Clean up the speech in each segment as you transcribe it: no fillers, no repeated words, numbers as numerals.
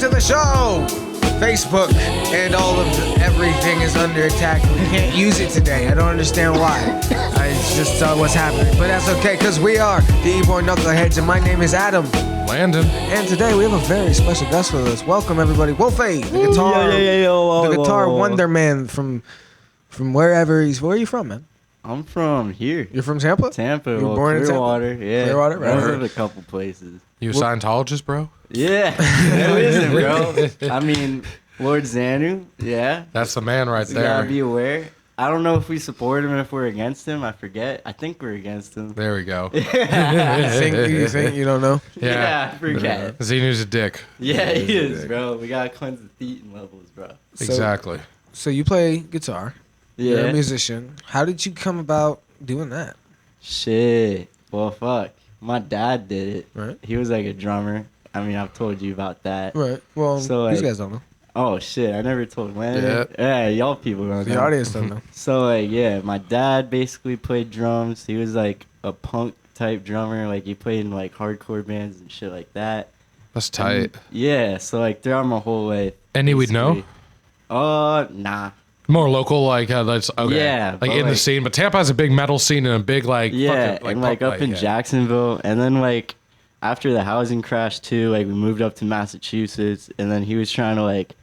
to the show. Facebook and all of everything is under attack. We can't use it today. I don't understand why. It's just what's happening. But that's okay, because we are the E-Born Knuckleheads, and my name is Adam. Landon. And today we have a very special guest with us. Welcome, everybody. Wolfie, the guitar wonder man from wherever he's. Where are you from, man? I'm from here. You're from Tampa? Tampa. You were born in Clearwater. Yeah. Clearwater, right. I've lived a couple places. You a Scientologist, bro? Yeah. Who isn't, bro? I mean, Lord Xanu. Yeah. That's the man right You there. gotta be aware. I don't know if we support him, if we're against him. I forget. I think we're against him. There we go. You think you don't know? Yeah, I forget. Xenu's a dick. Yeah, he is, bro. We gotta cleanse the thetan levels, bro. Exactly. So you play guitar. Yeah. You're a musician. How did you come about doing that? Shit. Well, fuck. My dad did it. Right. He was like a drummer. I mean, I've told you about that. Right. Well, So, these like, guys don't know. Oh, shit. I never told Landon. Yeah. Yeah, y'all people don't The know. audience don't know. So, like, yeah, my dad basically played drums. He was, like, a punk type drummer. Like, he played in, like, hardcore bands and shit like that. That's tight. Yeah, so, like, throughout my whole life. Any we'd know? basically- nah. More local, like that's okay. Yeah, like but, in the like- scene. But Tampa has a big metal scene and a big like Yeah, fucking, and, like, punk up in yeah. Jacksonville. And then, like, after the housing crash, too, like, we moved up to Massachusetts. And then he was trying to, like,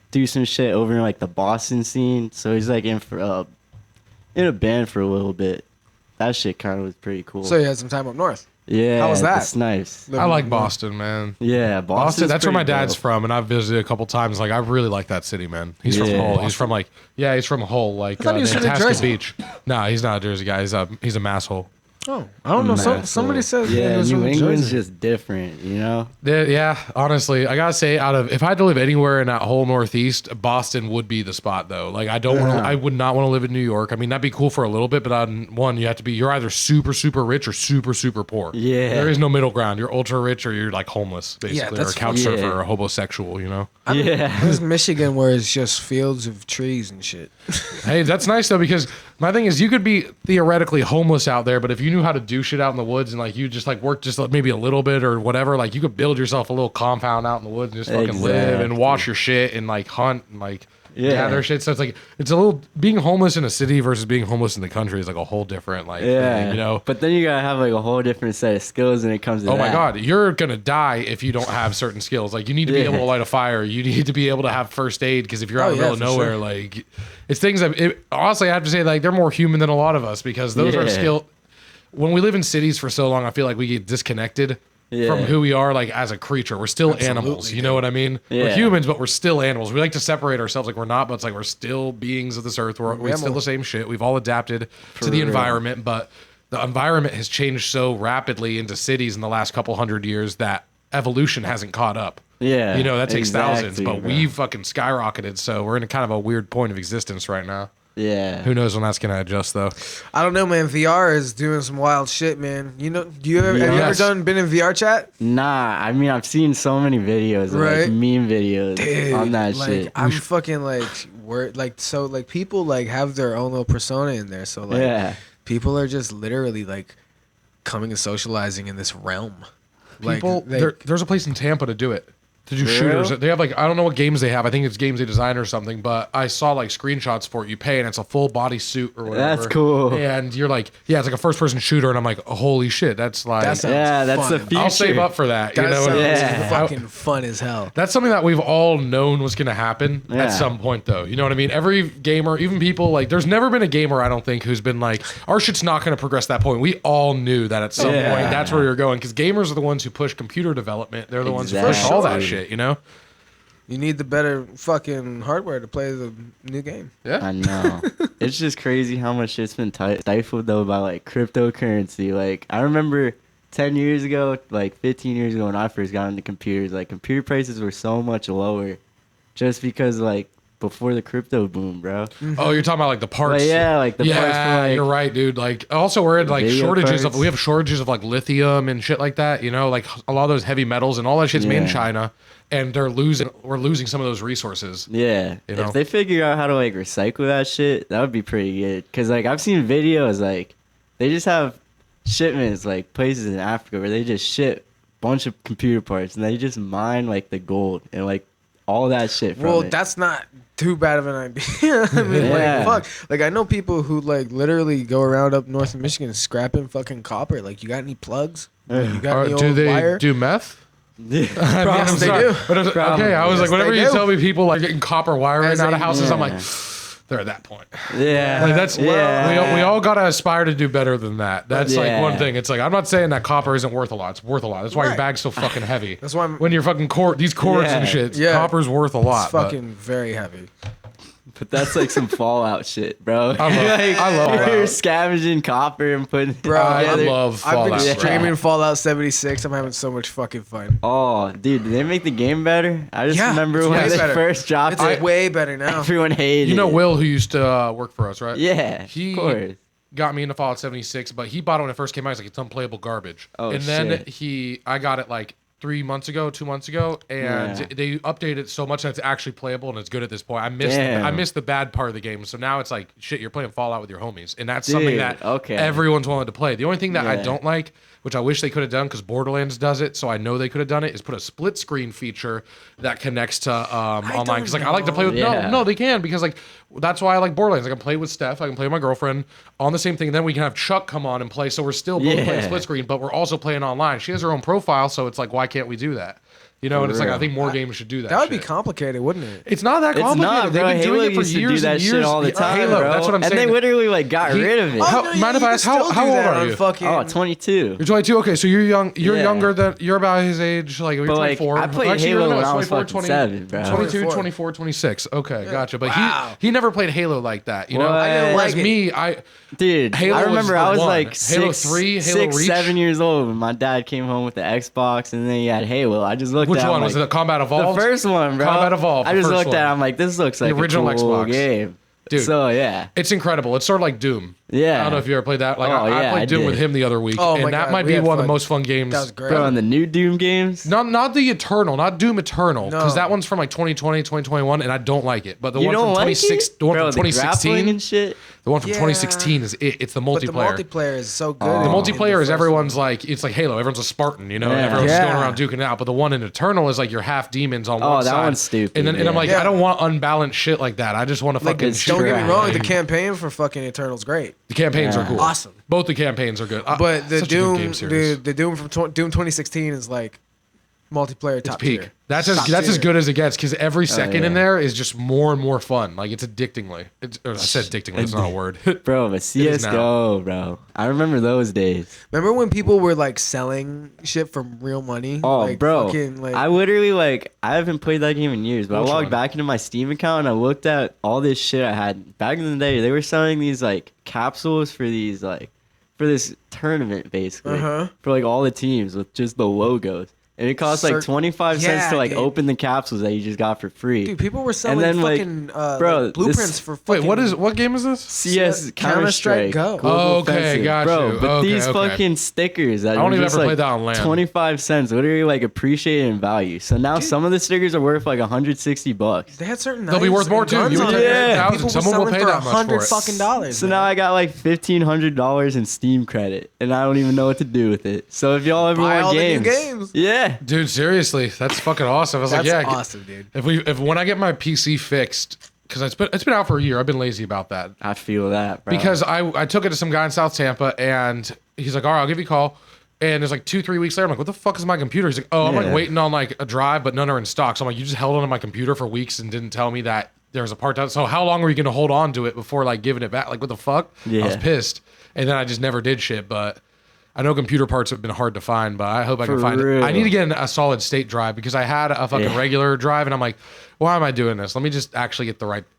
do some shit over in, like, the Boston scene. So he's, like, in a band for a little bit. That shit kind of was pretty cool. So you had some time up north. Yeah, How was that? That's nice. I like Boston, man. Yeah, Boston. That's where my pretty dad's dope. from, and I've visited a couple times. Like I really like that city, man. He's from Yeah. Hull. He's from like he's from Hull, like I thought he was from New Itasca Jersey. Beach. Nah, he's not a Jersey guy. He's a masshole. Oh, I don't know. Somebody said he Yeah, was New from England's Jersey. just different, you know? Yeah, honestly, I gotta say, if I had to live anywhere in that whole Northeast, Boston would be the spot, though. Like, I would not want to live in New York. I mean, that'd be cool for a little bit, but you're either super, super rich or super, super poor. Yeah. There is no middle ground. You're ultra rich or you're like homeless, basically, or a that's- couch surfer yeah. or a homosexual, you know? Yeah. There's Michigan where it's just fields of trees and shit. Hey, that's nice though, because my thing is you could be theoretically homeless out there, but if you knew how to do shit out in the woods and like you just like work just maybe a little bit or whatever, like you could build yourself a little compound out in the woods and just fucking live and Exactly. wash your shit and like hunt and like Yeah. gather shit. So it's like it's a little being homeless in a city versus being homeless in the country is like a whole different like Yeah. thing, you know. But then you gotta have, like, a whole different set of skills when it comes to Oh my that. God, you're gonna die if you don't have certain skills. Like you need to be Yeah. able to light a fire. You need to be able to have first aid because if you're out in the yeah, middle of for nowhere, sure. like it's things that honestly I have to say like they're more human than a lot of us because those are Yeah. skill. When we live in cities for so long, I feel like we get disconnected Yeah. from who we are like as a creature. We're still animals. You know what I mean? We're Yeah. humans, but we're still animals. We like to separate ourselves like we're not, but it's like we're still beings of this earth. We're still the same shit. We've all adapted to the real. environment, but the environment has changed so rapidly into cities in the last couple hundred years that evolution hasn't caught up. Yeah. You know, that takes thousands, exactly, but bro. we've fucking skyrocketed. So we're in a kind of a weird point of existence right now. Yeah. Who knows when that's going to adjust though? I don't know, man. VR is doing some wild shit, man. You know, have you ever Yes. been in VR chat? Nah, I mean, I've seen so many videos, Right. like, meme videos on that like, shit. I'm fucking like, so like people like have their own little persona in there. So like, Yeah. people are just literally like coming and socializing in this realm. People, there's a place in Tampa to do it. To do For shooters. real? They have like I don't know what games they have. I think it's games they design or something. But I saw like screenshots for it. You pay and it's a full body suit or whatever. That's cool. And you're like, yeah, it's like a first person shooter. And I'm like, holy shit, that's like That sounds Yeah, that's fun. the future. I'll save up for that. That you know, sounds Yeah. fucking fun as hell. That's something that we've all known was going to happen Yeah. at some point, though. You know what I mean? Every gamer, even people like, there's never been a gamer, I don't think, who's been like, our shit's not going to progress that point. We all knew that at some Yeah. point that's where you're going because gamers are the ones who push computer development. They're the ones who push all that Exactly. shit, you know? You need the better fucking hardware to play the new game. Yeah. I know. It's just crazy how much shit's been stifled, though, by, like, cryptocurrency. Like, I remember 10 years ago, like, 15 years ago when I first got into computers, like, computer prices were so much lower just because, like, before the crypto boom, bro. Oh, you're talking about like the parts. But yeah, like the parts for, like, you're right, dude. Like, also we're in like video shortages parts. we have shortages of like lithium and shit like that. You know, like a lot of those heavy metals and all that shit's made in Yeah. China, and we're losing some of those resources. Yeah, You know? if they figure out how to like recycle that shit, that would be pretty good. Cause like I've seen videos like they just have shipments like places in Africa where they just ship bunch of computer parts and they just mine like the gold and like all that shit from Well, it. that's not too bad of an idea. I mean, Yeah. like, fuck. Like, I know people who, like, literally go around up north of Michigan scrapping fucking copper. Like, you got any plugs? You got any do old they wire? do meth? Yeah. Probably they do. But okay, I was Yes, like, whenever they you do. tell me people like getting copper wiring As out a- of houses, I'm Yeah. like, they're at that point. Yeah. Like that's yeah. we all gotta aspire to do better than that. That's like Yeah. one thing. It's like I'm not saying that copper isn't worth a lot. It's worth a lot. That's why your Right. bag's so fucking heavy. That's why I'm- when you're fucking these cords and Yeah. shit, Yeah. copper's worth a lot. It's but fucking very heavy. But that's like some Fallout shit, bro. I love Like, Fallout. You're scavenging copper and putting it Bro, I together. love I've been Fallout. Yeah. streaming Fallout 76. I'm having so much fucking fun. Oh, dude, did they make the game better? I just Yeah, remember it's when way they better. first dropped It's it. way better now. Everyone hated You know it. Will, who used to work for us, right? Yeah, He of course. got me into Fallout 76, but he bought it when it first came out. He's like, it's unplayable garbage. Oh, and then shit. I got it like 2 months ago, and Yeah. they updated it so much that it's actually playable and it's good at this point. I Damn. missed the bad part of the game, so now it's like shit. You're playing Fallout with your homies, and that's something Dude, that okay. everyone's wanted to play. The only thing that I Yeah. don't like, which I wish they could have done because Borderlands does it, so I know they could have done it, is put a split screen feature that connects to online. Because like I like to play with Yeah. no, they can because like that's why I like Borderlands. I can play with Steph, I can play with my girlfriend on the same thing. And then we can have Chuck come on and play, so we're still both playing Yeah. split screen, but we're also playing online. She has her own profile, so it's like why can't we do that? You know, and it's like I real. think more games should do that. That would be shit. complicated, wouldn't it? It's not that It's complicated. not, They've bro. been Halo doing it for used to years do that and years. shit all the Yeah, time, Halo, bro. that's what I'm and saying. they literally like got rid of it. How- no, mind if you I can ask, how- still how do old that are on you? Fucking, Oh, 22. You're 22. Okay, so you're young. You're Yeah. younger than you're about his age. Like you're But, like, 24. I played Actually, Halo no, when I 24, was fucking 20, 7, bro. 22, 24. 24, 26. Okay, gotcha. But Wow. he never played Halo like that. You know, What? I didn't whereas like it. me, I Dude, Halo I was remember the I was one. like Halo 6, 3, Halo Reach. 7 years old when my dad came home with the Xbox and then he had Halo. I just looked which at one him was like, it? Combat the Evolved. first one, bro. Combat Evolved, I the just first looked at it, one. I'm like, this looks like original a cool Xbox. game. Dude. So, yeah. It's incredible. It's sort of like Doom. Yeah. I don't know if you ever played that. Like Oh, I yeah, played I Doom did. with him the other week, Oh, and my that God, might we be had one of the fun. most fun games. That was great. Bro, on the new Doom games? Not the Eternal, not Doom Eternal, because No. that one's from like 2020, 2021, and I don't like it. But the You one from don't like 26, it? the one Bro, from the grappling 2016, and shit? the one from Yeah. 2016 is it. It's the But the multiplayer. multiplayer is so good. Oh. The The multiplayer is first everyone's one. like it's like Halo. Everyone's a Spartan, you know. Yeah. Everyone's just going Yeah. around duking it out. But the one in Eternal is like you're half demons on Oh, one that side. one's stupid, And then and I'm yeah. like, Yeah. I don't want unbalanced shit like that. I just want to Like, fucking. it's don't get me trash. wrong, the campaign for fucking Eternal's great. The campaigns Yeah. are cool. Awesome. Both the campaigns are good. But the Such a good Doom, game series. the Doom from Doom 2016 is like multiplayer It's top peak. tier. That's Top as tier. good as it gets because every second in yeah. there is just more and more fun. Like it's addictingly. I said addictingly. It's not a word. Bro, but is now. CSGO, bro. I remember those days. Remember when people were like selling shit for real money? Oh, like, bro. fucking, like, I literally, like, I haven't played that game in years, but Which I logged one? back into my Steam account and I looked at all this shit I had. Back in the day, they were selling these, like, capsules for these, like, for this tournament, basically. Uh-huh. For, like, all the teams with just the logos. And it cost, like, 25 cents to, like, dude. open the capsules that you just got for free. dude, people were selling then, like, fucking bro, like, blueprints this- for Wait, fucking. what game is this? CS Counter-Strike Counter-Strike Go. Global Oh, okay, Offensive. got Bro, you. but Okay, these okay. fucking stickers that I don't were even just ever like play that on LAN. 25 cents, literally like appreciated in value. So now some of the stickers are worth like $160. They had certain. They'll be knives worth more and too. guns You on would there. take Yeah. 1,000. People were Someone will selling pay for that much for it. fucking dollars. So now I got like $1,500 in Steam credit, and I don't even know what to do with it. So if y'all ever Buy want all the new games, games. yeah, Dude, seriously, that's fucking awesome. I was That's like, yeah, awesome, dude. if when I get my PC fixed, because it's been out for a year. I've been lazy about that I feel that, bro. because I took it to some guy in South Tampa and he's like, all right, I'll give you a call. And it's like 2-3 weeks later, I'm like, what the fuck is my computer? He's like, oh, I'm like Yeah. waiting on like a drive, but none are in stock. So I'm like, you just held onto my computer for weeks and didn't tell me that there was a part. So how long were you gonna hold on to it before like giving it back? Like what the fuck? I was Yeah. pissed, and then I just never did shit. But I know computer parts have been hard to find, but I hope I can For find it. real. I need to get a solid state drive because I had a fucking Yeah. regular drive, and I'm like, why am I doing this? Let me just actually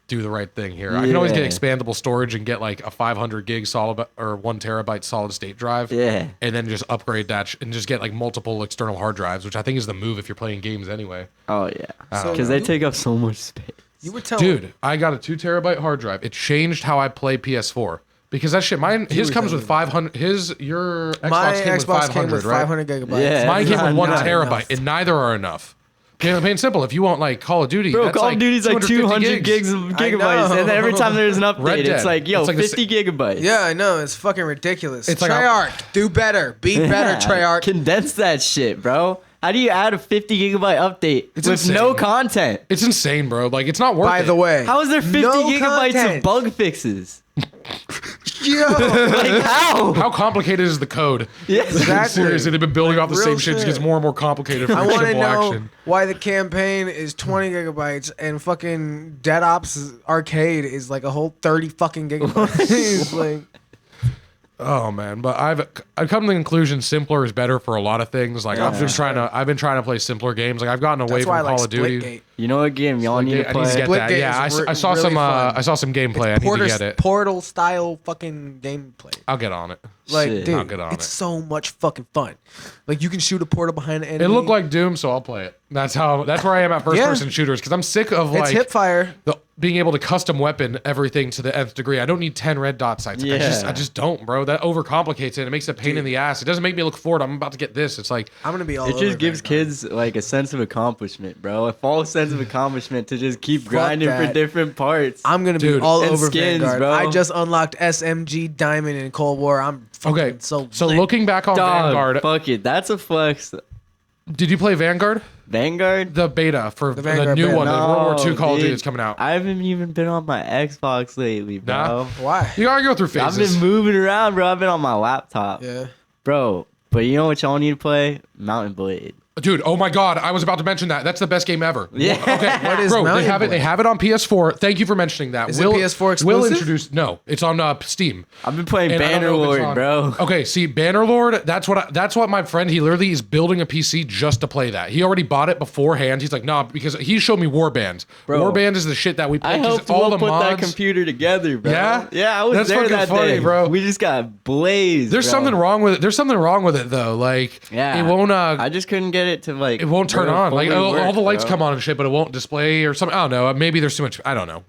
do the right thing here. I can always get Yeah. expandable storage and get like a 500 gig solid or 1 terabyte solid state drive. Yeah. And then just upgrade that and just get like multiple external hard drives, which I think is the move if you're playing games anyway. oh yeah, So because they you- take up so much space. You were telling Dude, I got a 2 terabyte hard drive. It changed how I play PS4 because that shit. His comes with 500. Your Xbox my came with Xbox 500, came with right? 500 gigabytes. Yeah. Mine came with Not 1 enough. terabyte, and neither are enough. Plain and simple. If you want like Call of Duty, Bro, that's Call like of Duty's like 200 gigs of gigabytes, know. and then every time there's an Red update, Dead. it's like, yo, It's like the 50 gigabytes. Yeah, I know. It's fucking ridiculous. It's like a- Treyarch, do better. Be better, Treyarch. Condense that shit, bro. How do you add a 50 gigabyte update It's with insane. no content? It's insane, bro. Like, it's not worth By it. the way, How is there 50 no gigabytes content. of bug fixes? Yo, Like how? How complicated is the code? Yeah. Exactly. Seriously, they've been building Like, off the real same shit. It just shit. gets more and more complicated for I want to simple know action. why the campaign is 20 gigabytes and fucking Dead Ops Arcade is like a whole 30 fucking gigabytes. It's like, Oh man, but I've come to the conclusion simpler is better for a lot of things. Like I've been trying to play simpler games. Like I've gotten away that's from why I like Call of Duty. Splitgate. You know what game y'all need to I need to play? get Splitgate that. Yeah, is I saw really some. fun. I saw some gameplay. I need to get it. Portal style fucking gameplay. I'll get on it. Like, Shit. dude, I'll get on it's it. so much fucking fun. Like, you can shoot a portal behind an enemy. It looked like Doom, so I'll play it. That's where I am at first Yeah. person shooters because I'm sick of it's like hipfire. being able to custom weapon everything to the nth degree. I don't need 10 red dot sights. Like, Yeah. I just don't, bro. That overcomplicates it. It makes it a pain in the ass. It doesn't make me look forward. I'm about to get this. It's like I'm gonna be all It over just gives Vanguard. kids like a sense of accomplishment, bro. A false sense of accomplishment to just keep grinding for that. different parts. I'm gonna Dude, be all and over skins, Vanguard. bro. I just unlocked SMG Diamond in Cold War. I'm fucking okay. so So lit. looking back on Dog, Vanguard, fuck it. That's a flex. did you play Vanguard? Vanguard? The beta for the Vanguard new beta. one, the World War II Call of Duty dude. that's coming out. I haven't even been on my Xbox lately, bro. Nah. Why? You gotta go through I've phases. been moving around, bro. I've been on my laptop. Yeah. Bro, but you know what y'all need to play? Mountain Blade. Dude, oh my god, I was about to mention that. That's the best game ever. Yeah. Okay. What is Bro, Mountain they have it. They Blade? have it on PS4. Thank you for mentioning that. Is it PS4 Will exclusive? introduced. No, it's on Steam. I've been playing And I don't know if it's Bannerlord, on- bro. Okay, see, Bannerlord. That's what my friend. He literally is building a PC just to play that. He already bought it beforehand. He's like, nah, because he showed me Warband. Bro, Warband is the shit that we play. I 'cause helped all Will the put that mods. computer together, bro. Yeah? Yeah, I was That's there fucking that funny, day. bro. We just got blazed. There's bro. something wrong with it. There's something wrong with it though. Like, Yeah. it won't. I just couldn't get it to like. It won't turn where it on. Like fully all works, the lights bro. come on and shit, but it won't display or something. I don't know. Maybe there's too much. I don't know.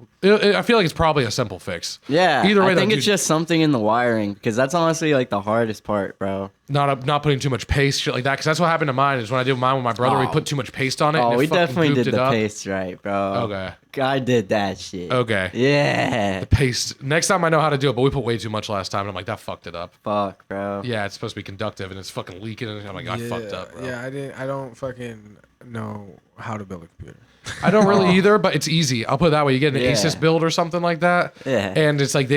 I feel like it's probably a simple fix. Yeah. Either way, I think though, it's dude, just something in the wiring because that's honestly like the hardest part, bro. not putting too much paste, shit like that. Because that's what happened to mine. Is when I did mine with my brother, we Oh. put too much paste on it. Oh, and it we fucking definitely gooped did it the up. paste right, bro. Okay. I did that shit. Okay. Yeah. Paste. Next time I know how to do it, but we put way too much last time, and I'm like, that fucked it up. Fuck, bro. Yeah, it's supposed to be conductive, and it's fucking leaking, and I'm like, I fucked up, bro. Yeah, I don't fucking know how to build a computer. I don't really either, but it's easy. I'll put it that way. You get an Yeah. Asus build or something like that. Yeah. And it's like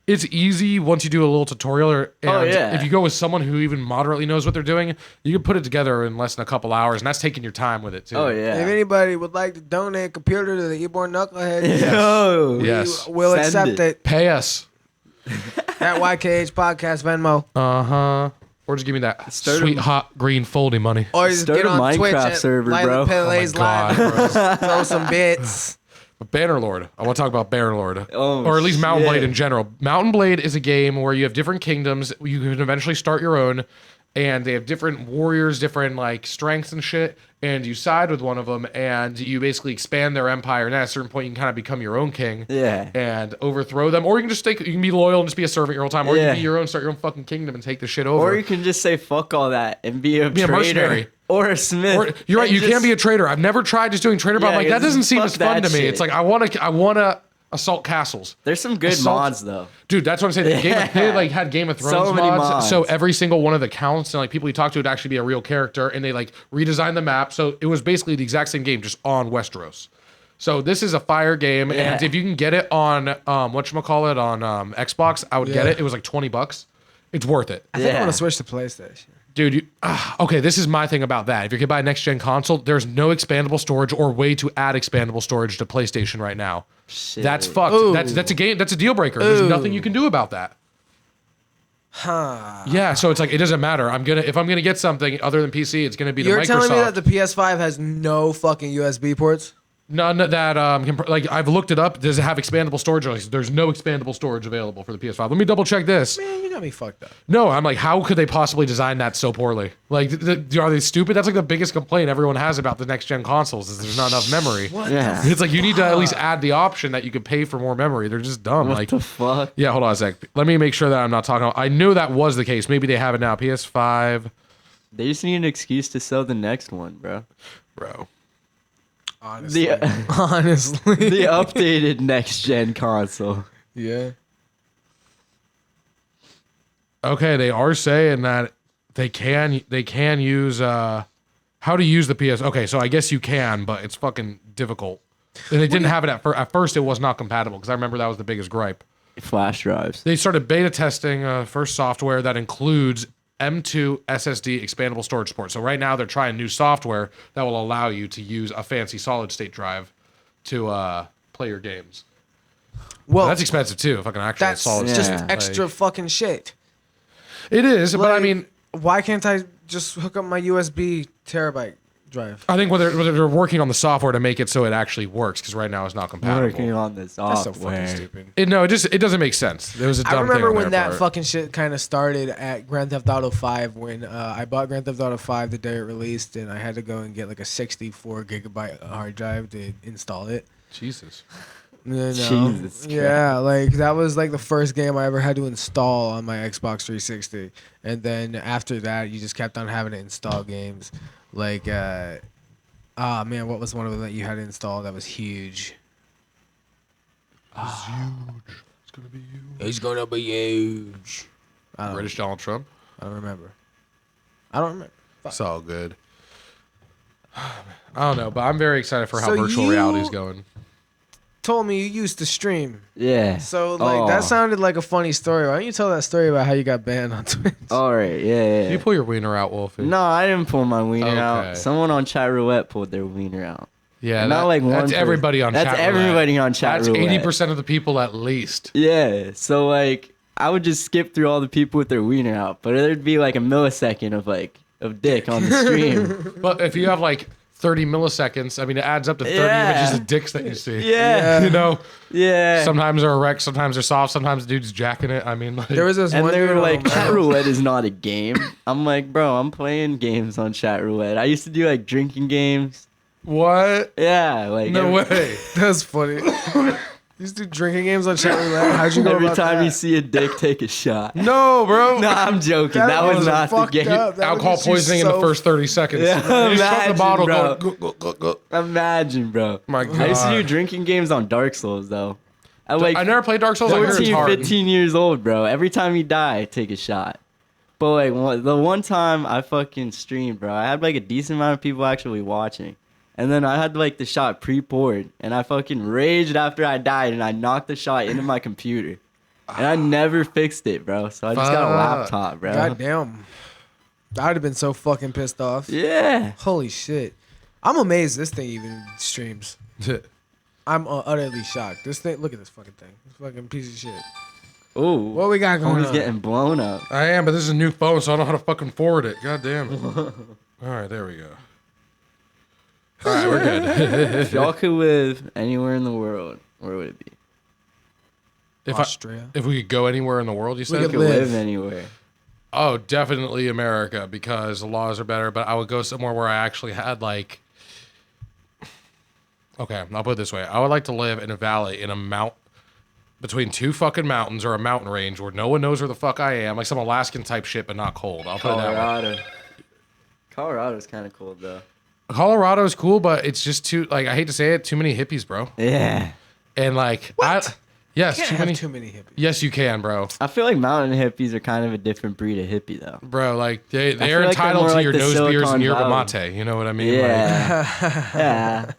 it's easy once you do a little tutorial. And Oh, yeah. if you go with someone who even moderately knows what they're doing, you can put it together in less than a couple hours, and that's taking your time with it too. Oh If yeah. anybody would like to donate a computer to the Eborn Knucklehead, Yo. Yes. we'll Send accept it. Pay us. At YKH Podcast Venmo. Uh-huh. Or just give me that Start sweet a- hot green foldy money. Or just Start get a on Twitch Minecraft at server, Lila bro. Pele's Oh my Live. God, bro. Throw some bits. But Bannerlord. I want to talk about Bannerlord. Oh, or at least Mountain shit. Blade in general. Mountain Blade is a game where you have different kingdoms. You can eventually start your own. And they have different warriors, different like strengths and shit. And you side with one of them and you basically expand their empire. And at a certain point, you can kind of become your own king. Yeah. And overthrow them. Or you can just you can be loyal and just be a servant your whole time. Or you Yeah. can be your own, start your own fucking kingdom and take the shit over. Or you can just say fuck all that and be a Be a trader mercenary. or a smith. Or you're right. And You just- can be a trader. I've never tried just doing trader, but I'm Yeah, like that just doesn't seem fuck as fun that to me. shit. It's like I want to assault castles, There's some good Assault- mods though. dude. That's what I'm saying. They like had Game of Thrones So many mods, mods. so every single one of the counts and like people you talk to would actually be a real character, and they like redesigned the map, so it was basically the exact same game just on Westeros. So this is a fire game, and Yeah. if you can get it on whatchamacallit on Xbox, I would get Yeah. it. It was like $20. It's worth it. I think I'm Yeah. gonna switch to PlayStation. Dude, okay, this is my thing about that. If you're gonna buy a next gen console, there's no expandable storage or way to add expandable storage to PlayStation right now. Shit. That's fucked. Ooh. That's a game. That's a deal breaker. There's Ooh. nothing you can do about that. Huh. Yeah, so it's like it doesn't matter. If I'm gonna get something other than PC, it's gonna be the You're Microsoft. telling me that the PS5 has no fucking USB ports? None that like I've looked it up. Does it have expandable storage? Like, there's no expandable storage available for the PS5. Let me double check this. Man, you got me fucked up. No, I'm like, how could they possibly design that so poorly? Like, are they stupid? That's like the biggest complaint everyone has about the next gen consoles is there's not enough memory. Yeah. It's like you need to at least add the option that you could pay for more memory. They're just dumb. What like, the fuck? yeah, hold on a sec. Let me make sure that I'm not talking. I knew that was the case. Maybe they have it now. PS5, They just need an excuse to sell the next one, bro. bro. Honestly. The Honestly. the updated next gen console. Yeah. Okay, they are saying that they can use how to use the PS. Okay, so I guess you can, but it's fucking difficult. And they didn't have it at first. It was not compatible because I remember that was the biggest gripe. Flash drives. They started beta testing first software that includes M2 SSD expandable storage support. So right now they're trying new software that will allow you to use a fancy solid state drive to play your games. Well, That's expensive too. Fucking actual that's solid just state. extra fucking shit. It is, but I Like, mean, why can't I just hook up my USB terabyte drive? I think whether they're working on the software to make it so it actually works because right now it's not Working compatible. on the That's so software. fucking stupid. It doesn't make sense. It was a dumb I remember thing on when their that part. fucking shit kind of started at Grand Theft Auto 5 when I bought Grand Theft Auto 5 the day it released and I had to go and get like a 64 gigabyte hard drive to install it. Jesus. Jesus Yeah, like that was like the first game I ever had to install on my Xbox 360. And then after that, you just kept on having to install games. Like, man, what was one of them that you had to install that was huge? It's huge. It's gonna be huge. It's gonna be huge. British Donald Trump. I don't remember. I don't remember. It's all good. I don't know, but I'm very excited for how So virtual you- reality is going. Told me you used to stream. Yeah. So like that sounded like a funny story. Why don't you tell that story about how you got banned on Twitch? All right. Yeah. Can you pull your wiener out, Wolfie? No, I didn't pull my wiener Okay. out. Someone on Chat Roulette pulled their wiener out. Yeah, Not like one that's person. everybody on That's chat everybody on Chat That's Roulette. 80% of the people at least. Yeah. So like, I would just skip through all the people with their wiener out, but there'd be like a millisecond of dick on the stream. But if you have like 30 milliseconds, I mean, it adds up to 30 Yeah. images of dicks that you see. Yeah. You know, Yeah. sometimes they're erect, sometimes they're soft, sometimes the dude's jacking it. I mean, like, There was this And one they were dude like, on- Chat Roulette is not a game. I'm like, bro, I'm playing games on Chat Roulette. I used to do like drinking games. what? Yeah, like No way. That's funny. You used to do drinking games on Chat Roulette. How'd you go Every about time that? you see a dick, take a shot. No, bro. No, I'm joking. That was not the fucked game. up. That Alcohol was just poisoning in the so- first 30 seconds. Yeah, You just shut imagine, the bottle bro. going, go, go, go. Imagine, bro. My I used to do God. drinking games on Dark Souls though. At like I never played Dark Souls. I hear it's 14, hard. 15 years old, bro. Every time you die, take a shot. But like the one time I fucking streamed, bro, I had like a decent amount of people actually watching. And then I had like the shot pre-poured, and I fucking raged after I died, and I knocked the shot into my computer, and I never fixed it, bro. So I just got a Fuck. laptop, bro. God damn. I'd have been so fucking pissed off. Yeah. Holy shit. I'm amazed this thing even streams. I'm utterly shocked. This thing, look at this fucking thing. This fucking piece of shit. Ooh. What we got going Phone's on? getting blown up. I am, but this is a new phone, so I don't know how to fucking forward it. God damn it. All right, there we go. All right, we're good. If y'all could live anywhere in the world, where would it be? Austria. If we could go anywhere in the world, you said? could Could live. live anywhere. Oh, definitely America because the laws are better. But I would go somewhere where I actually had like. Okay, I'll put it this way: I would like to live in a valley in a mount between two fucking mountains or a mountain range where no one knows where the fuck I am, like some Alaskan type shit, but not cold. I'll put it that way. Colorado. Colorado's kind of cold though. Colorado is cool, but it's just too like I hate to say it, too many hippies, bro. Yeah. And like, yes, Can't too have many. too many hippies. Yes, you can, bro. I feel like mountain hippies are kind of a different breed of hippie though. Bro, like they're feel like they're entitled more to like your the nose beers Silicon and yerba Valley. mate. You know what I mean? Like, Yeah. Yeah.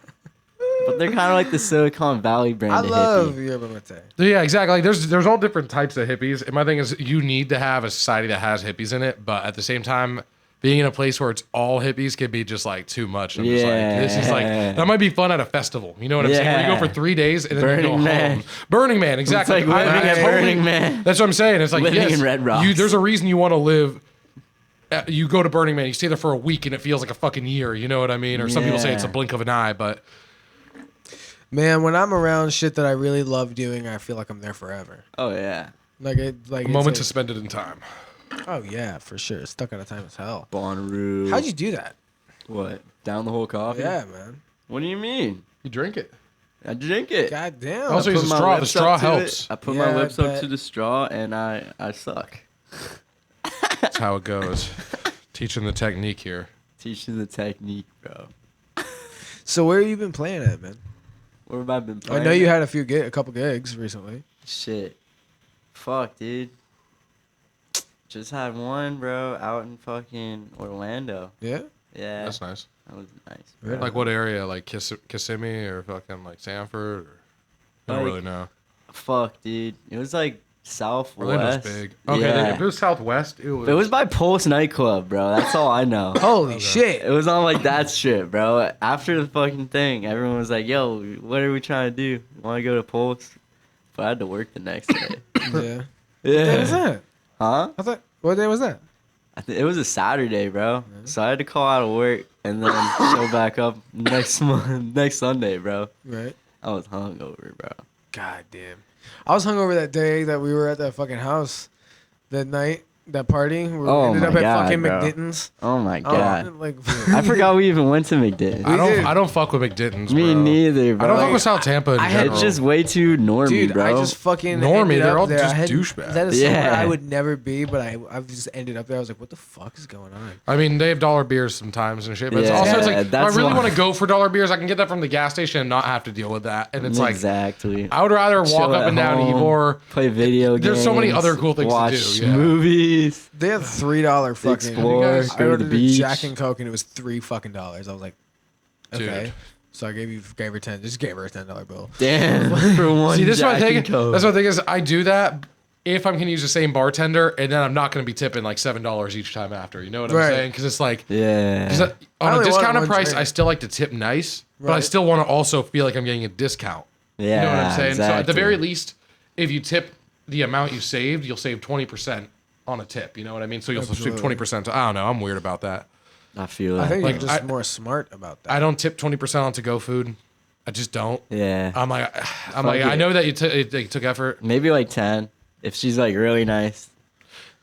But they're kind of like the Silicon Valley brand I of love hippie. yerba mate. yeah, exactly. Like there's all different types of hippies. And my thing is, you need to have a society that has hippies in it, but at the same time, being in a place where it's all hippies can be just like too much. I'm just like, this is like that might be fun at a festival. You know what I'm saying? Where you go for 3 days and then you go Burning Man. home. Burning Man, exactly. It's like living at Burning Man. That's what I'm saying. It's like Living yes, in Red Rocks. there's a reason you want to live. You go to Burning Man, you stay there for a week, and it feels like a fucking year. You know what I mean? Or some people say it's a Yeah. blink of an eye, but Man, when I'm around shit that I really love doing, I feel like I'm there forever. Oh yeah. Like it, like a moment suspended in time. Oh yeah, for sure. Stuck out of time as hell. Bonnaroo. How'd you do that? What? Down the whole coffee? Yeah, man. What do you mean? You drink it. I drink it. God damn. Also, I use put a my straw. The lips straw up to it. helps. I put Yeah, my I lips up bet. to the straw and I suck. That's how it goes. Teaching the technique here. Teaching the technique, bro. So where have you been playing at, man? Where have I been playing? I know you had a couple gigs recently. Shit. Fuck, dude. Just had one, bro, out in fucking Orlando. Yeah. Yeah, That's nice. that was nice. Really? Like what area? Like Kissimmee or fucking like Sanford? Or, I don't Like, really know. Fuck, dude. It was like southwest. Orlando's big. Okay, Yeah. if it was Southwest, it was. It was by Pulse nightclub, bro. That's all I know. Holy shit. It was on like that shit, bro. After the fucking thing, everyone was like, "Yo, what are we trying to do? Want to go to Pulse?" But I had to work the next day. Yeah. What day was Yeah. that? Huh? I thought. What day was that? It was a Saturday, bro. So I had to call out of work and then show back up next Sunday, bro. Right. I was hungover, bro. God damn. I was hungover that day that we were at that fucking house that night, that party. We Oh ended my up at God, fucking bro. McDitton's. Oh my god. Like, I forgot we even went to McDitton. I did. don't fuck with McDitton's. Me bro. neither, bro. I don't fuck Like, with South Tampa in I had general. it's just way too normy, Dude, bro. I just fucking Normie, ended they're up all there. just I had, douchebags. That is somewhere Yeah. I would never be, but I just ended up there. I was like, what the fuck is going on? I mean, they have dollar beers sometimes and shit, but it's Yeah, also it's like if I that's really why- want to go for dollar beers, I can get that from the gas station and not have to deal with that. And it's like exactly. I would rather Chill walk up at and down home, Ybor. play video games. There's so many other cool things to watch do, yeah. movies. They had $3 fucking. Explore, I go to the ordered a beach. Jack and Coke and it was $3 fucking. I was like, okay. Dude. So I gave her 10. Just gave her a $10 bill. Damn, for one See, this is my Jack thing. and Coke. That's my thing is I do that if I'm going to use the same bartender, and then I'm not going to be tipping like $7 each time after. You know what I'm Right. saying? Because it's like Yeah. 'cause I on a only wanted discounted one price, drink. I still like to tip nice, but I Right. still want to also feel like I'm getting a discount. Yeah. You know what I'm saying? So at the exactly. very least, if you tip the amount you saved, you'll save 20% on a tip. You know what I mean? So you'll save Absolutely. 20%. I don't know. I'm weird about that. I feel that. I think Like, you're just I- more smart about that. I don't tip 20% on to-go food. I just don't. Yeah. I'm like, Fuck I it. know that it took effort. Maybe like 10 if she's like really nice.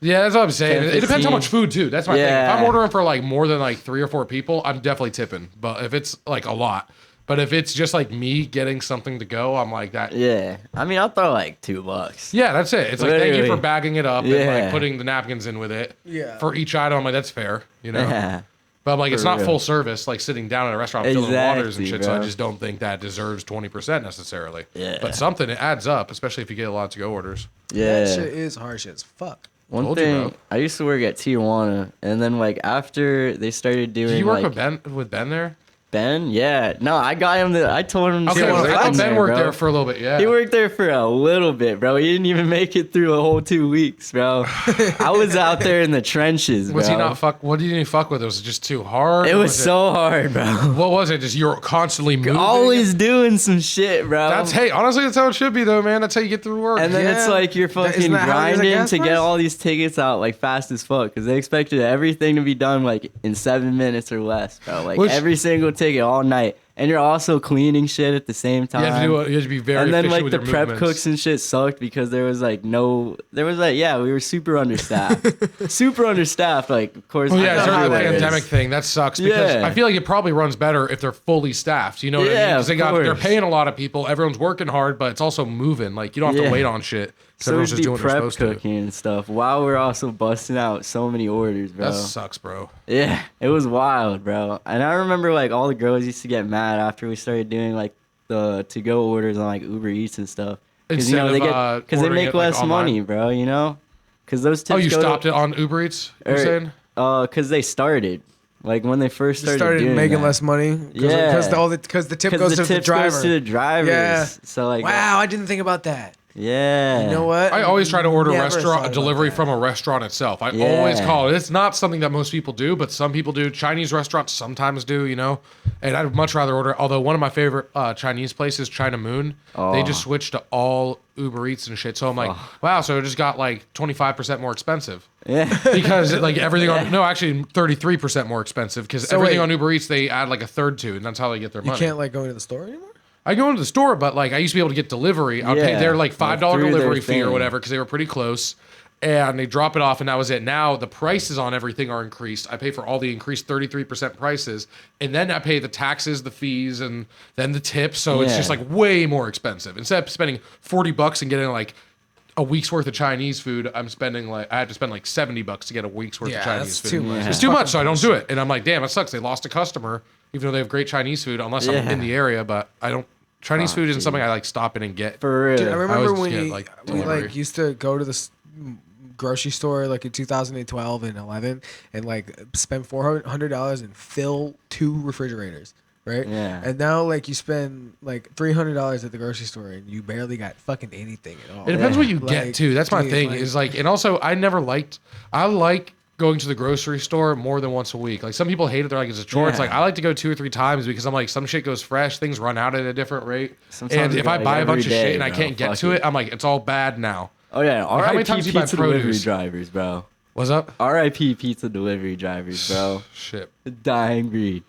Yeah, that's what I'm saying. 10, It depends how 15. much food too. That's my thing. If Yeah. I'm ordering for like more than like 3 or 4 people, I'm definitely tipping. But if it's like a lot, but if it's just like me getting something to go, I'm like that. Yeah. I mean, I'll throw like $2. Yeah, that's it. It's like thank you for Literally. bagging it up and Yeah. like putting the napkins in with it. Yeah. For each item, I'm like that's fair, you know. Yeah. But I'm like it's For not real. full service, like sitting down at a restaurant filling waters and Exactly, shit. So I bro. just don't think that deserves 20% necessarily. Yeah. But something it adds up, especially if you get a lot to go orders. Yeah. That shit is harsh as fuck. One Told you, thing, bro. I used to work at Tijuana, and then like after they started doing Did you work like with Ben there? Ben, yeah, no, I got him. I told him. Okay, to well, work I thought in Ben worked bro. there for a little bit. Yeah. He worked there for a little bit, bro. He didn't even make it through a whole 2 weeks, bro. I was out there in the trenches, bro. Was he not fuck? What did he fuck with? Was it just too hard? It or was so hard, bro. What was it? Just you were constantly moving. Always doing some shit, bro. That's hey. Honestly, that's how it should be, though, man. That's how you get through work. And then it's Yeah. like you're Isn't fucking that how it is at grinding gas to get price? all these tickets out like fast as fuck because they expected everything to be done like in 7 minutes or less, bro. Like Which- every single ticket all night, and you're also cleaning shit at the same time. you have to do. You have to be very. and then efficient like with the your prep movements. cooks and shit sucked because there was like we were super understaffed, super understaffed. Like of course, Oh yeah, know during how the that pandemic is. thing, that sucks because Yeah. I feel like it probably runs better if they're fully staffed. You know what I mean? Yeah, Because of they're course. paying a lot of people. Everyone's working hard, but it's also moving. Like you don't have to Yeah. wait on shit. 'cause So everyone's it'd just be doing what they're prep supposed to. cooking and stuff while we're also busting out so many orders, bro. That sucks, bro. Yeah, it was wild, bro. And I remember like all the girls used to get mad after we started doing like the to-go orders on like Uber Eats and stuff. Because Instead they of, they ordering make it, like, less online. money, bro. You know, because those tips. Oh, you go stopped to, it on Uber Eats? You're or- saying? Because they started, like when they first They started, doing making that. less money. Yeah. Because the tip 'Cause goes the to the tips driver. goes to the drivers. Yeah. So like, Wow, I didn't think about that. yeah. You know what? I always try to order Never restaurant thought a about delivery that. from a restaurant itself. I Yeah. always call it. It's not something that most people do, but some people do. Chinese restaurants sometimes do, you know. And I'd much rather order. Although one of my favorite Chinese places, China Moon, they Oh. just switched to all Uber Eats and shit. So I'm like, wow. So it just got like 25% more expensive Yeah. because like everything on no, actually 33% more expensive because So everything wait. on Uber Eats they add like a third to, and that's how they get their You money. can't like go into the store anymore. I go into the store, but like I used to be able to get delivery. I'd pay Yeah, their like $5 through their delivery fee or thing. whatever because they were pretty close, and they drop it off, and that was it. Now the prices on everything are increased. I pay for all the increased 33% prices, and then I pay the taxes, the fees, and then the tips. So it's Yeah. just like way more expensive. Instead of spending $40 and getting like a week's worth of Chinese food, I'm spending like I had to spend like $70 to get a week's worth Yeah, of Chinese that's food. too much. Yeah. It's too much, so I don't do it. And I'm like, damn, it sucks. They lost a customer, even though they have great Chinese food, unless I'm Yeah. in the area. But I don't. Chinese food isn't something I like stop in and get. For real. Dude, I remember always when get, we like, delivery. like used to go to the grocery store like in 2012 and 11 and like spend $400 and fill 2 refrigerators, right? Yeah. And now like you spend like $300 at the grocery store and you barely got fucking anything at all. It depends what you get Like, too. That's my dude, thing. like- Is like, and also I like going to the grocery store more than once a week. Like some people hate it. They're like, it's a chore. It's Yeah. like I like to go 2 or 3 times because I'm like, some shit goes fresh. Things run out at a different rate. Sometimes And you if go, I like, buy a every bunch of day, shit and I bro. can't get Fuck to it. it, I'm like, it's all bad now. Oh yeah, how many R.I.P. times you buy pizza delivery produce? drivers, bro. What's up? R.I.P. pizza delivery drivers, bro. Shit. The dying breed.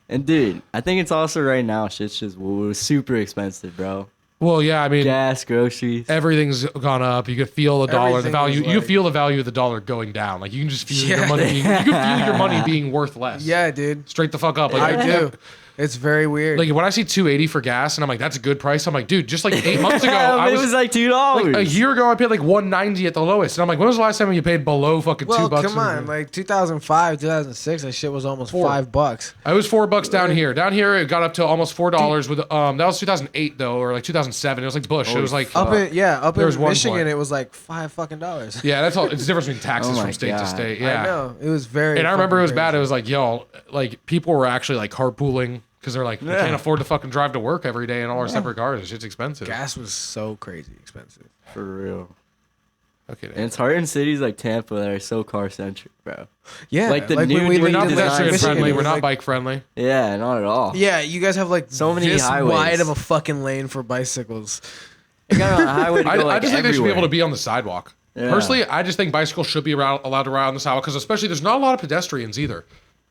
And dude, I think it's also right now shit's just super expensive, bro. Well, yeah, I mean, Gas, groceries. everything's gone up. You can feel the dollar, the Everything value. is You like- feel the value of the dollar going down. Like you can just feel your Yeah. money. You can feel your money being worth less. Yeah, dude. Straight the fuck up. Like I do. It's very weird. Like when I see $2.80 for gas, and I'm like, that's a good price. I'm like, dude, just like 8 months ago, I it was like $2. like a year ago, I paid like $1.90 at the lowest, and I'm like, when was the last time you paid below fucking well, $2? come on, like 2005, 2006, that shit was almost $4. $5. It was $4 down here. Down here, it got up to almost $4 with that was 2008 though, or like 2007. It was like Bush. It was like Up There was in one Michigan, point. it was like $5 yeah, that's all. It's the difference between taxes Oh my from state to God. state. Yeah, I know. It was very. And I remember it was fucking bad. It crazy. was like, yo, like people were actually like carpooling because they're like, we Yeah. can't afford to fucking drive to work every day in all our separate cars. It's just expensive. Gas was so crazy expensive. For real. Okay, And it's hard in cities like Tampa that are so car centric, bro. Yeah, Like the when new we we're lived not design in, like, pedestrian Michigan, friendly. it We're was not like- bike friendly. Yeah, not at all. Yeah, you guys have like So many this highways. wide of a fucking lane for bicycles. You got on a highway to I, go, like, I just think they should be able to everywhere. be on the sidewalk. Yeah. Personally, I just think bicycles should be allowed to ride on the sidewalk because especially there's not a lot of pedestrians either.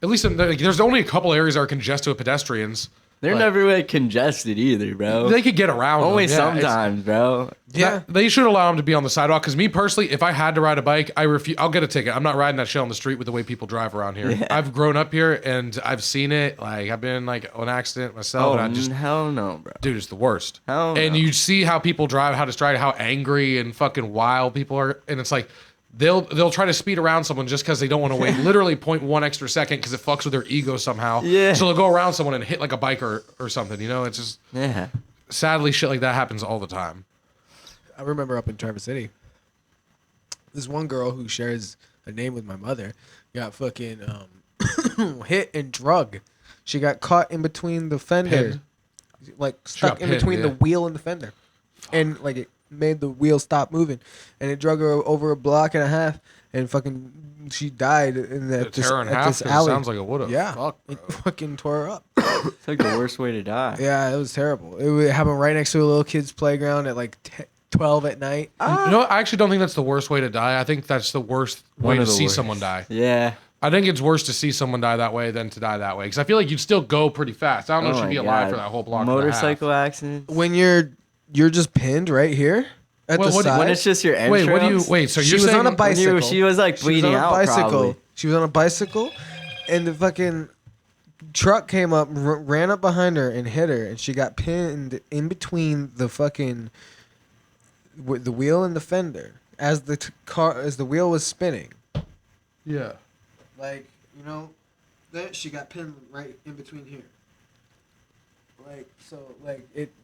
At least there's only a couple areas that are congested with pedestrians. They're Like, never really congested either, bro. They could get around. Only them. Yeah, it's- sometimes, bro. Yeah, They should allow them to be on the sidewalk. Because me personally, if I had to ride a bike, I refuse. I'll get a ticket. I'm not riding that shit on the street with the way people drive around here. Yeah. I've grown up here and I've seen it. Like I've been like an accident myself, Oh, and I just, hell no, bro. dude, it's the worst. Hell and no. you see how people drive, how distracted, how angry and fucking wild people are, and it's like. They'll try to speed around someone just because they don't want to wait literally 0.1 extra second because it fucks with their ego somehow. Yeah. So they'll go around someone and hit like a biker or something. You know, it's just Yeah. sadly shit like that happens all the time. I remember up in Traverse City, this one girl who shares a name with my mother got fucking hit and drug. She got caught in between the fender, Pinned? like got stuck in pinned, between the yeah. wheel and the fender, and like it made the wheel stop moving, and it drug her over a block and a half, and fucking she died in Did that it tear her in half? 'Cause it alley. sounds like it would have. Yeah, Fuck, it bro. fucking tore her up. It's like the worst way to die. Yeah, it was terrible. It happened right next to a little kid's playground at like 12 at night. You know, what? I actually don't think that's the worst way to die. I think that's the worst way One to of the see worst. someone die. Yeah. I think it's worse to see someone die that way than to die that way. Because I feel like you'd still go pretty fast. I don't know if Oh she'd my be alive God. for that whole block. Motorcycle accidents. When you're just pinned right here at Well, the what do you- side. When it's just your entrance. Wait, what do you? Wait, so She you're was saying on a When bicycle. she was like She was bleeding on a out, bicycle. probably. She was on a bicycle, and the fucking truck came up, ran up behind her, and hit her, and she got pinned in between the fucking the wheel and the fender as the car as the wheel was spinning. Yeah. Like that she got pinned right in between here.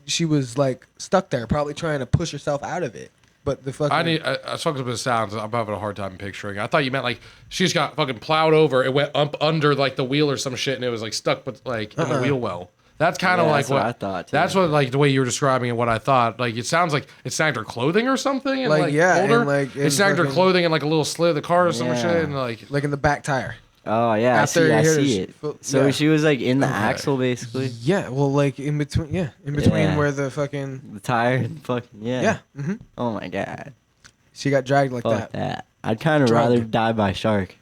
She was like stuck there, probably trying to push herself out of it. But the fucking I was talking about the sounds. I'm having a hard time picturing. I thought you meant like she just got fucking plowed over. It went up under like the wheel or some shit, and it was like stuck, but like in the wheel well. That's kind of Yeah, like that's what what I thought, too. That's what like the way you were describing it. What I thought. Like it sounds like it snagged her clothing or something. And, Like, like yeah, older. and, like, it in snagged her fucking- clothing and like a little slit of the car or some Yeah. shit, and like in the back tire. Oh yeah, I After see. you I hit her, see she it. felt- So yeah. she was like in the Okay. axle, basically. Yeah, well, like in between Yeah. where the fucking The tire and fucking yeah. yeah. Mm-hmm. Oh my god. She got dragged like Fuck that. that. I'd kind of Drugged. rather die by shark.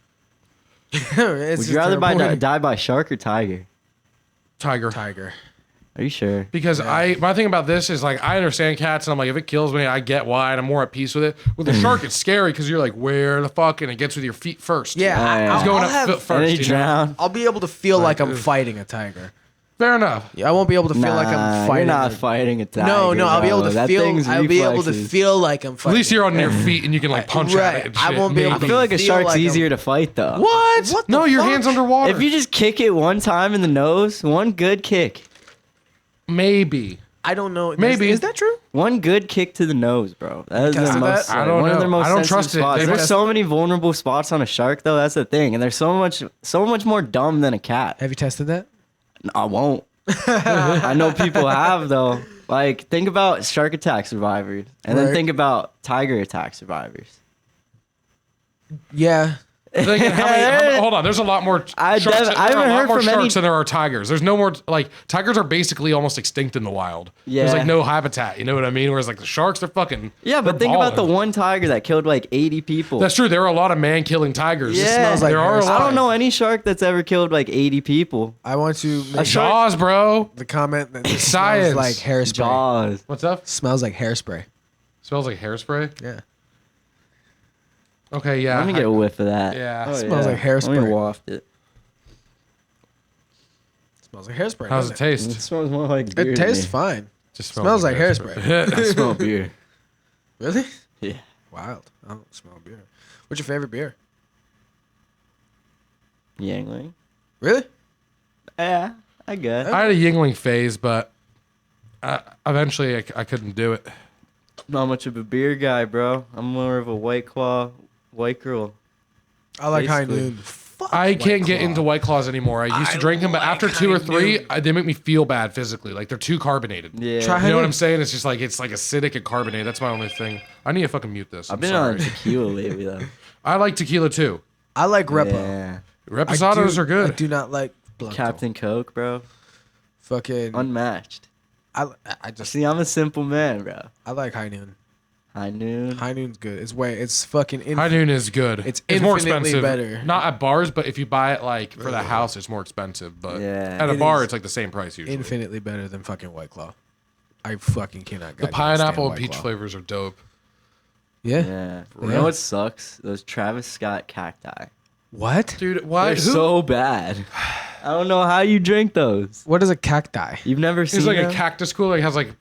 It's Would just you rather terrible. die by shark or tiger? tiger. Tiger? Are you sure? Because my thing about this is like I understand cats and I'm like if it kills me I get why and I'm more at peace with it. With the shark it's scary because you're like where the fuck and it gets with your feet first. Yeah, yeah. It's going I'll up have- foot And first. they you know? drown. I'll be able to feel like I'm ugh. fighting a tiger. Fair enough. Yeah, I won't be able to feel like I'm Nah, fighting. You're not a- fighting a tiger. No, I'll be able bro. to That feel. thing's I'll be able to reflexes. feel like I'm At fighting. least you're on your feet and you can like punch at Right. it. And I shit. won't be able I to feel like a feel shark's like I'm- easier to fight though. What? What the No, your fuck? hands underwater. If you just kick it one time in the nose, one good kick. Maybe. I don't know. Maybe. Is that true? One good kick to the nose, bro. That is Tested the most. that? I don't one of know. their most I don't sensitive trust it. spots. They There's must- so many vulnerable spots on a shark, though. That's the thing, and they're so much more dumb than a cat. Have you tested that? I won't. I know people have though. Like, think about shark attack survivors, and Right. then think about tiger attack survivors. Yeah. Thinking, hold on, there's a lot more I sharks, haven't there are a lot heard more from sharks any- than there are tigers. There's no more, like, tigers are basically almost extinct in the wild. There's Yeah. like no habitat, you know what I mean? Whereas like the sharks, they're fucking Yeah, but they're think about the balling. one tiger that killed like 80 people. That's true. There are a lot of man-killing tigers. Yeah. smells like there are a Harris. lot. I don't know any shark that's ever killed like 80 people. I want to make Jaws, bro. the comment that this Science. smells like hairspray. Jaws. What's up? Smells like hairspray. Smells like hairspray. Yeah. Okay, yeah. Let me get a whiff of that. Yeah. Oh, Smells like hairspray. Let me waft it. Smells like hairspray. How's it doesn't taste? It smells more like beer. It to tastes me. fine. Just Smells like I smell beer. Really? Yeah. Wild. I don't smell beer. What's your favorite beer? Yangling. Really? Yeah, I guess. I had a Yingling phase, but eventually I couldn't do it. Not much of a beer guy, bro. I'm more of a White Claw, White Girl. I like High Basically. Noon. Fuck I White can't get Claw. into White Claws anymore. I used to drink them, but like after 2 or High 3, Noon. they make me feel bad physically. Like they're too carbonated. Yeah. Try You know High what Noon. I'm saying? It's just like it's like acidic and carbonated. That's my only thing. I need to fucking mute this. I've I'm been sorry. on tequila lately though. I like tequila too. I like Repo. Yeah. Reposados are I good. do not like Blanco. Captain Coke, bro. Fucking. Unmatched. I just. See, I'm a simple man, bro. I like High Noon. High Noon. High Noon's good. It's fucking. High Noon is good. It's more infinitely expensive. better. Not at bars, but if you buy it like for the house, it's more expensive. But Yeah. at a It bar, is it's like the same price usually. Infinitely better than fucking White Claw. I fucking cannot. The goddamn pineapple stand and White peach Claw. flavors are dope. Yeah. Yeah. You Yeah. know what sucks? Those Travis Scott cacti. What? Dude, why? They're so bad. I don't know how you drink those. What is a cacti? You've never seen It's like them? a cactus cooler. He has like,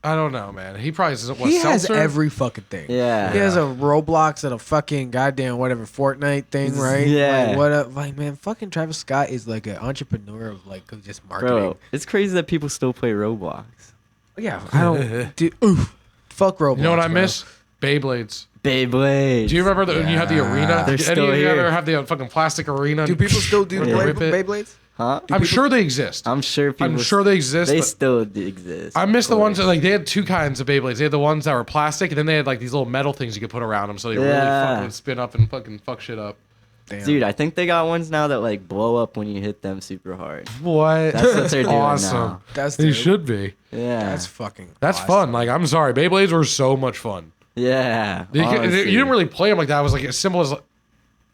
I don't know, man. He probably doesn't. What, He has seltzer? every fucking thing. Yeah. He has a Roblox and a fucking goddamn whatever Fortnite thing, right? Yeah. Like, what up? Like, man, fucking Travis Scott is like an entrepreneur of like of just marketing. Bro, it's crazy that people still play Roblox. Yeah, I don't. Dude, oof, fuck Roblox. You know what I bro. miss? Beyblades. Beyblade. Do you remember when you had the Yeah. arena? They're Did still any of you here. ever have the fucking plastic arena? Do people still do Yeah. play Rip it. Beyblades? Huh? I'm sure they exist. I'm sure people. I'm sure they exist. They but still exist. I miss of the ones course. that like they had two kinds of Beyblades. They had the ones that were plastic, and then they had like these little metal things you could put around them, so they really Yeah. fucking spin up and fucking fuck shit up. Damn. Dude, I think they got ones now that like blow up when you hit them super hard. What? That's what they're doing awesome. now. that's They dope. should be. Yeah. That's fucking. That's awesome. fun. Like I'm sorry, Beyblades were so much fun. Yeah. You honestly. didn't really play them like that. It was like as simple as,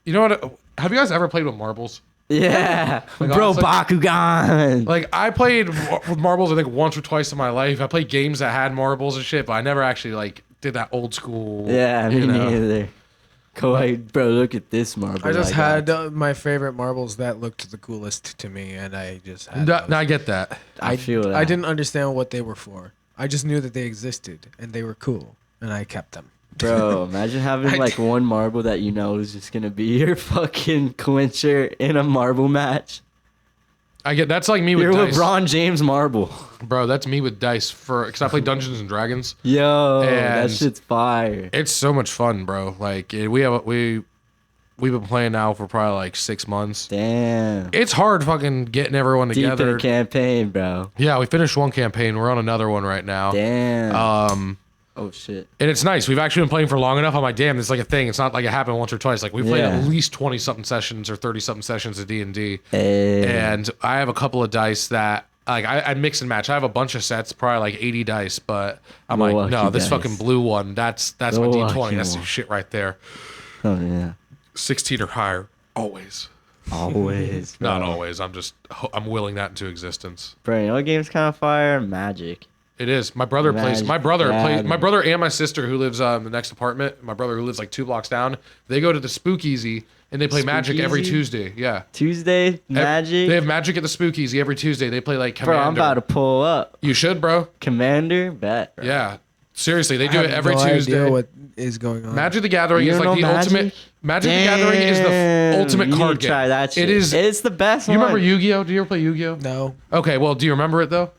you know what? Have you guys ever played with marbles? Yeah. Like, Bro, honestly- Bakugan. Like I played with marbles, I think once or twice in my life. I played games that had marbles and shit, but I never actually like did that old school. Yeah, me you know. neither. Kawhi, bro, look at this marble. I just got. had my favorite marbles that looked the coolest to me, and I just had. No, those. no, I get that. I feel that. I didn't understand what they were for. I just knew that they existed and they were cool, and I kept them. Bro, imagine having I- like one marble that you know is just gonna be your fucking clincher in a marble match. I get that's like me with Your dice, LeBron James marble. bro. That's me with dice because I play Dungeons and Dragons. Yo, that And- shit's fire. It's so much fun, bro. Like we've been playing now for probably like 6 months. Damn. It's hard fucking getting everyone Deep in together. a campaign, bro. Yeah, we finished one campaign. We're on another one right now. Damn. Oh shit. And it's nice. We've actually been playing for long enough. I'm like, damn, it's like a thing. It's not like it happened once or twice. Like we played Yeah. at least 20 something sessions or 30 something sessions of D&D. Hey. And I have a couple of dice that like I mix and match. I have a bunch of sets, probably like 80 dice, but I'm The like, no, lucky this dice. fucking blue one, that's my The D20. lucky That's the one. shit right there. Oh yeah. 16 or higher, always. Always. Not bro. always. I'm willing that into existence. Bro, you know what game's kind of fire? Magic. It is. My brother plays. Magic My brother plays. Gathering. My brother and my sister, who lives in the next apartment. My brother, who lives like 2 blocks down. They go to the Spookeasy and they play Magic every Spookeasy? Tuesday. Yeah. Tuesday, Magic. They have Magic at the Spookeasy every Tuesday. They play like Commander. Bro, I'm about to pull up. You should, bro. Commander, bet. Bro. Yeah. Seriously, they I do have it every no Tuesday. idea what is going on. Magic the Gathering You is don't like the know ultimate. Magic? Magic the Gathering is the Damn, ultimate you card need to game. try that shit. It is. It's the best You one. remember Yu-Gi-Oh? Do you ever play Yu-Gi-Oh? No. Okay, well, do you remember it though?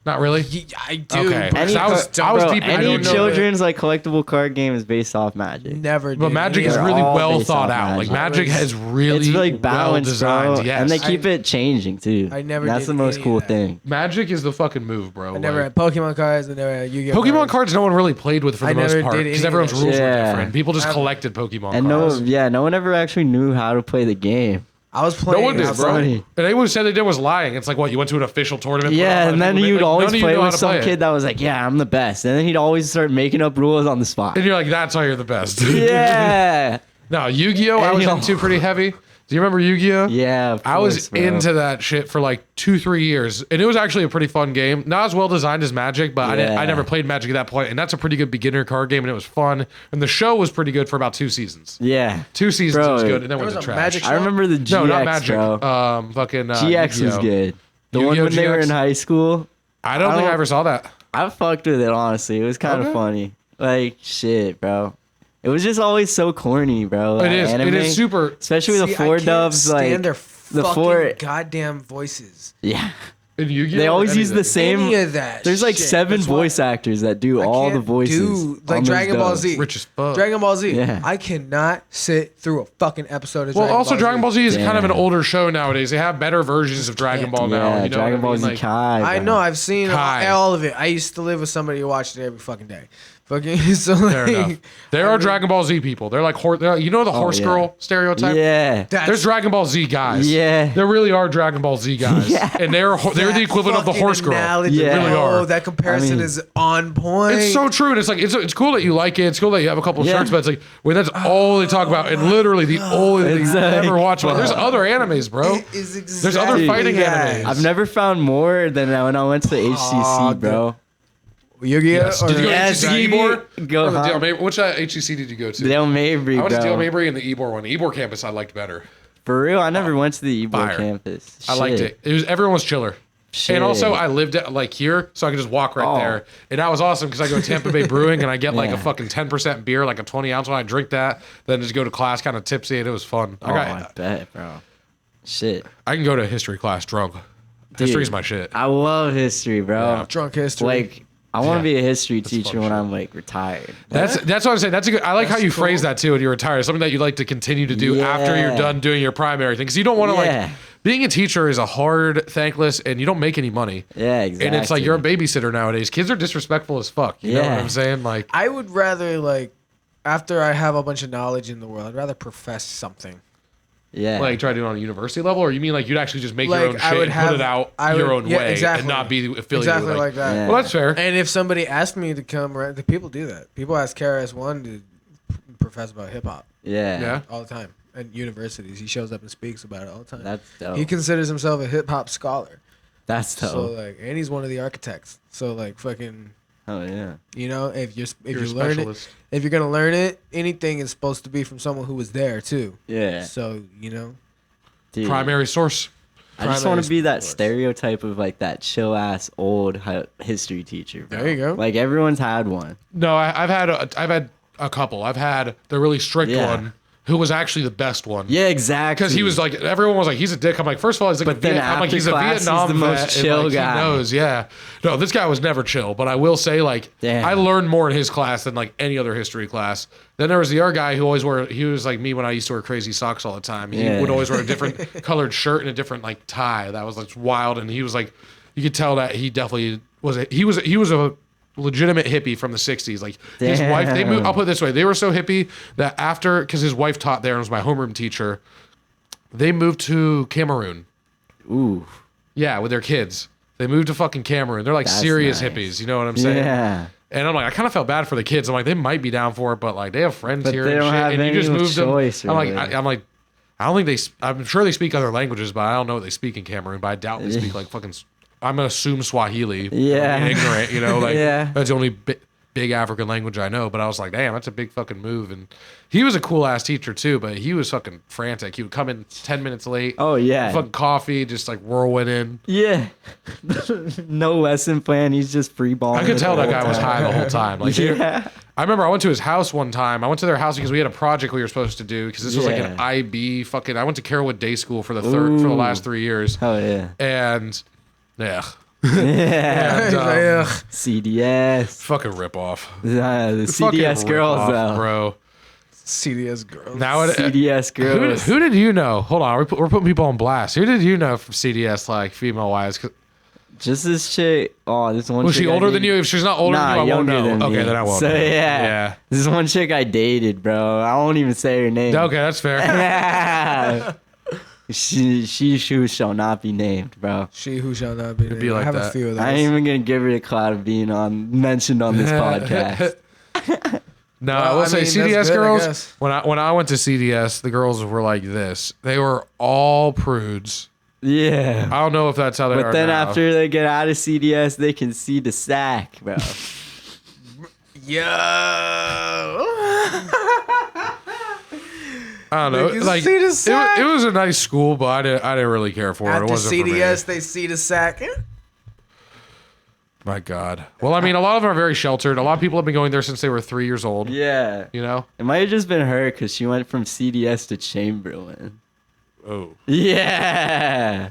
Not really. I do. Okay. but Any, I was bro, deep in any it. children's like collectible card game is based off Magic. Never did. But Magic is They're really all well based thought off out. Like Magic. Magic has really It's like well balanced, designed. bro. Yes. And they keep it changing too. I never That's did the most any cool of that. thing. Magic is the fucking move, bro. I never Like, had Pokemon cards. I never had Yu-Gi-Oh Pokemon cards no one really played with for I the most never part did because any everyone's of that rules shit. were Yeah. different. People just I- collected Pokemon And cards. no one ever actually knew how to play the game. I was No playing. one did, That's bro. funny. And anyone who said they did was lying. It's like, what, you went to an official tournament? Yeah, and then you'd always play with some kid. kid that was like, "Yeah, I'm the best," and then he'd always start making up rules on the spot. And you're like, that's why you're the best. Yeah, No, Yu-Gi-Oh! I And was you'll- into pretty heavy. Do you remember Yu-Gi-Oh? yeah. Of I was course, bro. into that shit for like 2-3 years, and it was actually a pretty fun game. Not as well designed as Magic, but I Yeah. never played Magic at that point, and that's a pretty good beginner card game, and it was fun. And the show was pretty good for about 2 seasons. Yeah, 2 seasons Bro, was good, and then There went was to a trash. Magic I remember the GX, No, not Magic. bro. Fucking GX was Yu-Gi-Oh. good. The Yu-Gi-Oh! one when they were GX? in high school. I don't think I don't- ever saw that. I fucked with it honestly. It was kind of Okay. funny. Like shit, bro. It was just always so corny, bro. It is. It Anime, is super. especially the See, I four can't dubs. Like stand their the fucking four. goddamn voices. Yeah, In Yu-Gi-Oh, they or always use the anything? same. Any of that. There's like shit. 7 That's why voice actors that do I all the can't voices. do, like on those Dragon Ball dubs. Z. Rich as fuck. Dragon Ball Z. Yeah. I cannot sit through a fucking episode of Well, Dragon also Ball Dragon Ball Z is kind of an Damn. older show nowadays. They have better versions of Dragon Ball now. Yeah, You know Dragon what I Ball mean? Z Like, Kai. I bro. know. I've seen Kai. all of it. I used to live with somebody who watched it every fucking day. Fucking so Fair like, enough. There are Dragon Ball Z people. They're like you know the horse yeah. girl stereotype. Yeah. There's Dragon Ball Z guys. Yeah. There really are Dragon Ball Z guys. Yeah. And they're the equivalent of the fucking horse girl. analogy. Yeah. They really Oh, are. that comparison I mean- is on point. It's so true, and it's like it's cool that you like it. It's cool that you have a couple Yeah. shirts, but it's like when that's all they talk about, and literally the only thing It's you like- ever watch about. There's other animes, bro. It is There's other exactly fighting that. animes. I've never found more than when I went to HCC, Fuck. bro. Yu-Gi-Oh! Yes. Did you go Yes, to HCC you- Ebor? go Or the hard. Dale Mabry? Which HCC did you go to? Dale Mabry, I went to Dale bro. Mabry and the Ebor one. The Ebor campus I liked better. For real, I never went to the Ebor Fire. campus. I liked Shit. it. Everyone was chiller. Shit. And also, I lived at, like here, so I could just walk right Oh. there, and that was awesome because I go to Tampa Bay Brewing and I get like a Yeah. fucking 10% beer, like a 20-ounce one. I drink that, then just go to class, kind of tipsy, and it was fun. Oh, I bet, bro. Shit. I can go to history class drunk. History's my shit. I love history, bro. Yeah. Drunk history. Like, I want to Yeah. be a history That's teacher fun when shit. I'm like retired. That's what I'm saying. That's a good. I like how That's you phrase cool. that too when you're retired. Something that you like to continue to do after you're Yeah. done doing your primary thing. Because you don't want to Yeah. like being a teacher is a hard, thankless, and you don't make any money. Yeah, exactly. And it's like you're a babysitter nowadays. Kids are disrespectful as fuck. You know what Yeah. I'm saying? Like, I would rather like after I have a bunch of knowledge in the world, I'd rather profess something. yeah. like try to do it on a university level, or you mean like you'd actually just make Like, your own I shit would and put it have- out I your would- own yeah, way exactly. and not be affiliated Exactly with like that. Yeah. Well, that's fair. And if somebody asked me to come, right, the people do that. People ask KRS-One to profess about hip hop yeah. Yeah. all the time at universities. He shows up and speaks about it all the time. That's dope. He considers himself a hip hop scholar. That's dope. So like, and he's one of the architects. So like, fucking, Oh yeah. you know, if You're you a learn it, specialist. if you're gonna learn it, anything is supposed to be from someone who was there too. Yeah. So you know, Dude, Primary source. I just primary want to be that source. stereotype of like that chill ass old history teacher. Bro. There you go. Like everyone's had one. No, I've had a couple. I've had the really strict Yeah. one who was actually the best one. Yeah, exactly. Because he was like, everyone was like, he's a dick. I'm like, first of all, he's like, But then I'm like, after he's a class, he's Vietnam the most vet, and, chill like, guy. He knows, yeah. No, this guy was never chill. But I will say, like, Damn. I learned more in his class than like any other history class. Then there was the other guy who always wore. He was like me when I used to wear crazy socks all the time. He Yeah. would always wear a different colored shirt and a different like tie. That was like wild. And he was like, you could tell that he definitely was. He was a legitimate hippie from the 60s. Like his wife, they moved. I'll put it this way: they were so hippie that after, because his wife taught there and was my homeroom teacher, they moved to Cameroon. Ooh. Yeah, with their kids. They moved to fucking Cameroon. They're like That's serious nice. hippies. You know what I'm saying? Yeah. And I'm like, I kind of felt bad for the kids. I'm like, they might be down for it, but like, they have friends But here they and don't shit. have And you any just moved choice, them. I'm like, really. I'm like, I don't think I'm sure they speak other languages, but I don't know what they speak in Cameroon. But I doubt they speak like fucking. I'm gonna assume Swahili. Yeah. I'm ignorant, you know, like Yeah. that's the only big African language I know. But I was like, damn, that's a big fucking move. And he was a cool ass teacher too, but he was fucking frantic. He would come in 10 minutes late. Oh yeah. Fucking coffee, just like whirlwind in. Yeah. No lesson plan. He's just free balling. I could it tell the that whole guy was time. high the whole time. Like, Yeah. I remember I went to his house one time. I went to their house because we had a project we were supposed to do because this was like an Yeah. IB fucking. I went to Carrollwood Day School for the last 3 years, Oh yeah. and yeah, Yeah. He's like, Dumb. ugh. CDS. Fucking rip off. The CDS girls, though. bro. CDS girls. Now it, CDS girls. who did you know? Hold on, we're putting people on blast. Who did you know from CDS, like female wise? Just this chick. Oh, this one. Was she chick I older than dated- you? If she's not older Nah, than you, I won't younger know. than Okay, me. then I won't. So know. yeah. This is one chick I dated, bro. I won't even say her name. Okay, that's fair. she who shall not be named, bro. She who shall not be named. be like I have a that. few of those. I ain't even gonna give her the clout of being mentioned on this podcast. No, Well, I will I say mean, that's CDS good, I girls. guess. When I went to CDS, the girls were like this. They were all prudes. Yeah. I don't know if that's how they are But then now. after they get out of CDS, they can see the sack, bro. Yo. I don't know. They can Like see the sack. it was a nice school, but I didn't really care for it. It After wasn't for me. CDS, they see the sack. My God. Well, I mean, a lot of them are very sheltered. A lot of people have been going there since they were 3 years old. Yeah. You know? It might have just been her because she went from CDS to Chamberlain. Oh. Yeah.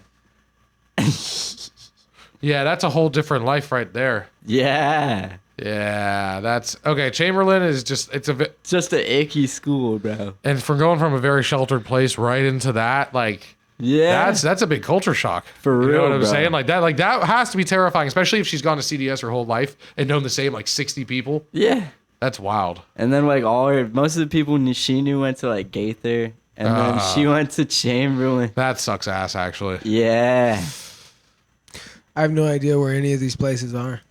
Yeah, that's a whole different life right there. Yeah. Yeah, that's okay. Chamberlain is just Just an icky school, bro. and from going from a very sheltered place right into that, like Yeah. that's a big culture shock. For You know real, what I'm bro. saying? Like that has to be terrifying, especially if she's gone to CDS her whole life and known the same like 60 people. Yeah. That's wild. And then like most of the people she knew went to like Gaither, and then she went to Chamberlain. That sucks ass, actually. Yeah. I have no idea where any of these places are.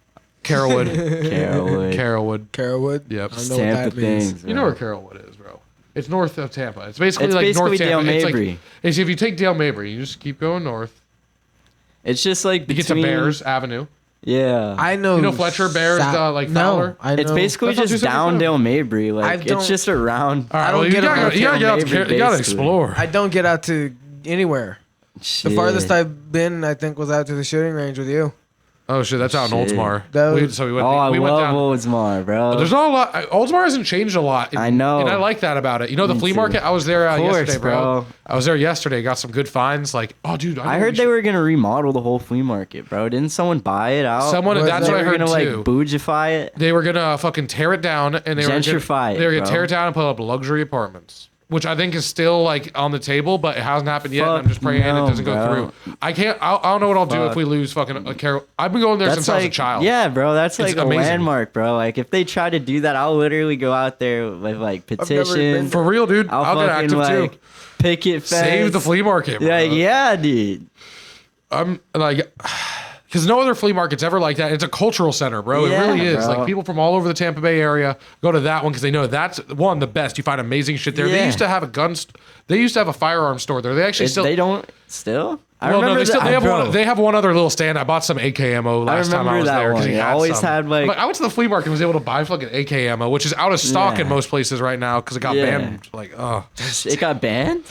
Carrollwood. Carrollwood. Carrollwood. Carrollwood? Yep. I don't know Tampa what that means. things. You know where Carrollwood is, bro. It's north of Tampa. It's basically It's like basically North Tampa. Dale It's Mabry. like if you take Dale Mabry, you just keep going north. It's just like You get to between, Bears Avenue. Yeah. I know. You know Fletcher, Bears, like Fowler? No, I know. It's basically That's not just too down simple. Dale Mabry. I Like don't- it's just around. All right, I don't well, get you around gotta get out Dale to Mabry, you gotta basically. explore. I don't get out to anywhere. The Shit. farthest I've been, I think, was out to the shooting range with you. Oh shit, that's out in Shit. Oldsmar. That We was- went. Oh, I we went love down. Oldsmar, bro. There's not a lot. Oldsmar hasn't changed a lot. I know. and I like that about it. You know, the Me flea too. market. I was there Of course, yesterday, bro. bro. I was there yesterday. Got some good finds. Like, oh, dude, I heard they were gonna remodel the whole flea market, bro. Didn't someone buy it out? Someone- What- that's they what I were heard gonna too. like bougify it. They were gonna fucking tear it down, and they were Gentrify gonna, it, they were gonna bro. tear it down and put up luxury apartments, which I think is still like on the table, but it hasn't happened yet. And I'm Fuck just praying no, it doesn't go bro. through. I can't. I don't know what I'll do if Fuck. we lose fucking a Carol. I've been going there That's since I was a like, child. yeah, bro. That's It's like a amazing. landmark, bro. Like if they try to do that, I'll literally go out there with like never petitions. been For real, dude. I'll I'll get fucking active like too. picket fence. Save the flea market. Bro. Yeah, yeah, dude. I'm like, because no other flea market's ever like that. It's a cultural center, bro. Yeah, it really is. bro. Like people from all over the Tampa Bay area go to that one because they know that's one the best. You find amazing shit there. They Yeah. used to have a they used to have a firearm store there. They actually still. They don't still. I Well, no, remember they still that, they have bro. one. They have one other little stand. I bought some AK ammo last time I remember was that there because one. he It had always some. had, like- I went to the flea market and was able to buy fucking AK ammo, which is out of stock in Yeah. most places right now because it got Yeah. banned. Like, oh, It got banned.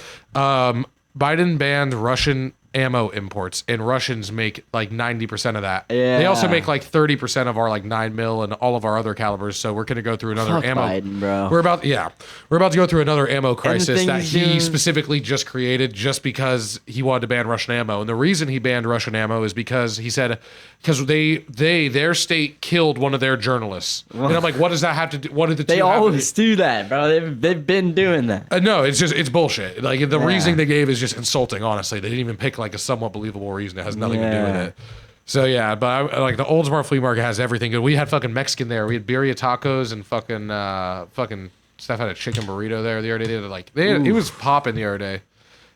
Biden banned Russian ammo imports, and Russians make like 90% of that. Yeah. They also make like 30% of our like 9mm and all of our other calibers. So we're gonna go through another Fuck ammo. Biden, bro. We're about to go through another ammo crisis thing that he's he doing- specifically just created just because he wanted to ban Russian ammo. And the reason he banned Russian ammo is because he said because their state killed one of their journalists. And I'm like, what does that have to do? What did the They two have to always do that, bro. They've been doing that. no, it's bullshit. Like the reasoning they gave is just insulting. Honestly, they didn't even pick like a somewhat believable reason. It has nothing to do with Yeah. it. So yeah, but like the Oldsmar flea market has everything good. We had fucking Mexican there. We had birria tacos and fucking Steph had a chicken burrito there the other day. It was popping the other day.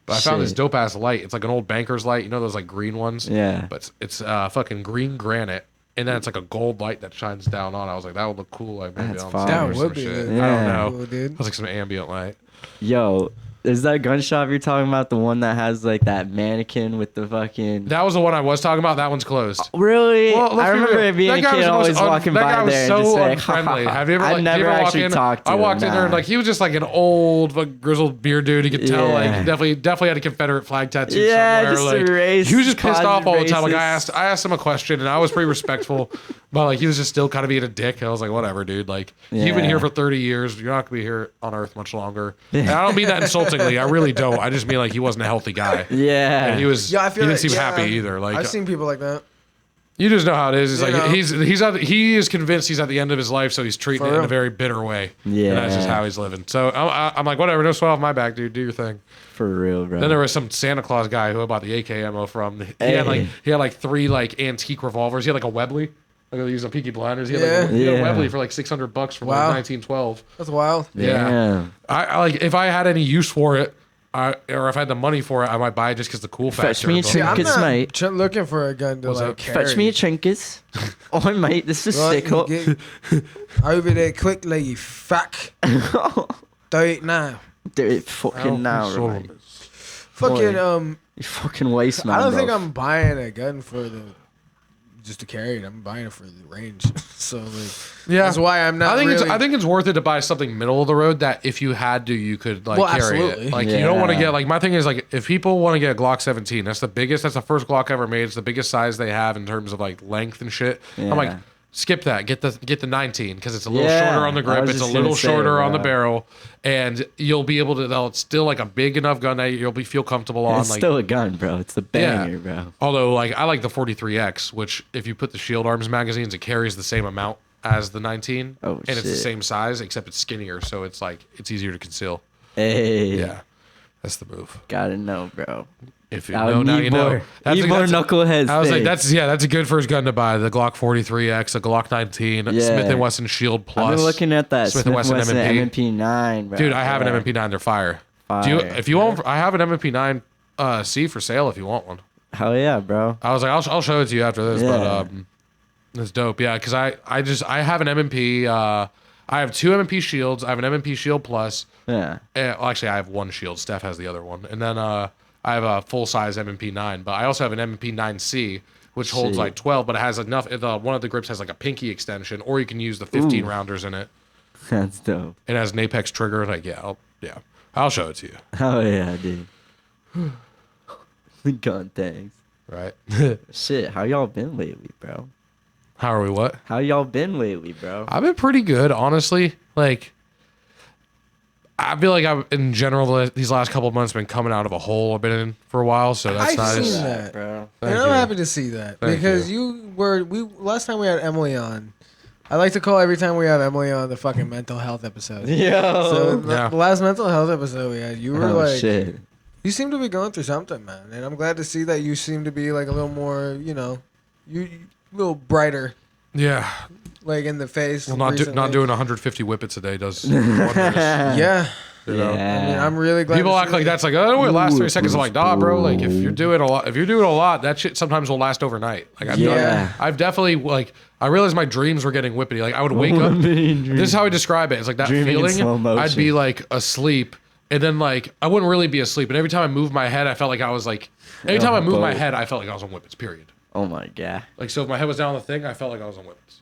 But I found this Shit. dope ass light. It's like an old banker's light. You know those like green ones? Yeah. But it's fucking green granite. And then it's like a gold light that shines down on. I was like, that would look cool. Like maybe That's on fire. set That or would some be shit. lit. I Yeah. don't Cool, know. dude. It was like some ambient light. Yo, is that gun shop you're talking about the one that has like that mannequin with the fucking? That was the one I was talking about. That one's closed. Really? Well, let's I be remember real. it being That a guy was kid the most always walking that by guy was there so and just like, unfriendly. Have you ever? I've Like, never you ever walk actually in? talked to I walked him, in there and nah. like he was just like an old, like, grizzled beard dude. You could tell, like, Yeah. definitely had a Confederate flag tattoo Yeah, somewhere. just Like, a race- he was just pissed off all the time. Like racist. I asked him a question and I was pretty respectful, but like he was just still kind of being a dick. And I was like, whatever, dude. Like you've been Yeah. here for 30 years. You're not gonna be here on Earth much longer. And I don't mean that insultingly. I really don't. I just mean like he wasn't a healthy guy. Yeah. And he was. Yeah, I he feel didn't like seem yeah, happy either. Like I've seen people like that. You just know how it is. It's You like know. he is convinced he's at the end of his life, so he's treating For it in real. a very bitter way. Yeah. And that's just how he's living. So I'm like, whatever, no sweat off my back, dude. Do your thing. For real, bro. Then there was some Santa Claus guy who I bought the AK ammo from. Hey. He had like 3 like antique revolvers. He had like a Webley. Like they use on Peaky Blinders. He had, Yeah. he had a Yeah. Webley for like $600 from Wow. like 1912. That's wild. Yeah. I like if I had any use for it, or if I had the money for it, I might buy it just because the cool factor. Fetch me a but- See, I'm Trinkets, not mate. looking for a gun to What's like up? carry. Fetch me a trinkets. Oh, mate, this is Right, sick up. you get over there quickly, you fuck. Do it now. Do it Ow, fucking now, son of a right? Fucking Boy. You fucking waste man, I don't bro. think I'm buying a gun for the just to carry it. I'm buying it for the range. So like, Yeah, that's why I'm not. I think it's worth it to buy something middle of the road that if you had to, you could like Well, carry absolutely. it. Like you don't want to Yeah. get like my thing is like if people want to get a Glock 17, that's the biggest. That's the first Glock ever made. It's the biggest size they have in terms of like length and shit. I'm like. Yeah. Skip that. Get the 19 because it's a little Yeah, shorter on the I grip. was It's a just little gonna say, shorter on the bro. barrel, and you'll be able to. It's still like a big enough gun that you'll feel comfortable on. It's Like still a gun, bro. It's the banger, bro. Although, like, I like the 43X, which if you put the Shield Arms magazines, it carries the same amount as the 19, Oh, and it's the shit. same size except it's skinnier, so it's like it's easier to conceal. Hey, Yeah, that's the move. gotta know, bro. If you Now know, now need you know. more- need more knuckleheads. I was like, things. that's a good first gun to buy. The Glock 43X, the Glock 19, Yeah. Smith & Wesson Shield Plus. I've been looking at that Smith Smith & Wesson Wesson M&P. MP9, bro. Dude, I have Yeah. an MP9. They're fire. Do you, Fire. if you want, I have an MP9 C for sale. If you want one. Hell yeah, bro. I was like, I'll show it to you after this, Yeah. but it's dope. Yeah, because I have an M&P. I have 2 M&P shields. I have an M&P Shield Plus. Yeah. Well, actually, I have 1 shield. Steph has the other one, and then I have a full size M&P 9. But I also have an M&P 9C, which holds See. like 12, but it has enough. One of the grips has like a pinky extension, or you can use the 15 rounders in it. That's dope. It has an Apex trigger. Like, I'll show it to you. Hell yeah, dude. Gun things. Right? Shit, how y'all been lately, bro? How are we? What? How y'all been lately, bro? I've been pretty good, honestly. Like, I feel like I've, in general, these last couple of months, been coming out of a hole I've been in for a while. So that's I've nice. seen that. bro. Thank and I'm you. happy to see that Thank because you were last time we had Emily on. I like to call every time we have Emily on the fucking mental health episode. So Yo. Yeah. the last mental health episode we had, you were Oh like, shit. you seem to be going through something, man, and I'm glad to see that you seem to be like a little more, you a little brighter, Yeah. like in the face. Well, not recently. doing 150 whippets a day does wonders. Yeah, You know? I mean, I'm really glad. People to act see like that. that's like, oh, it lasts Ooh, 3 seconds. I'm like, nah, bro. Like, if you're doing a lot, that shit sometimes will last overnight. Like, Yeah. I've definitely like, I realized my dreams were getting whippety. Like, I would wake up. This is how I describe it. It's like that Dreaming in feeling. slow motion. I'd be like asleep, and then like I wouldn't really be asleep. And every time I moved my head, I felt like I was like. Every time I moved my boat. head, I felt like I was on whippets. Period. Oh my god. Like, so if my head was down on the thing, I felt like I was on whippets.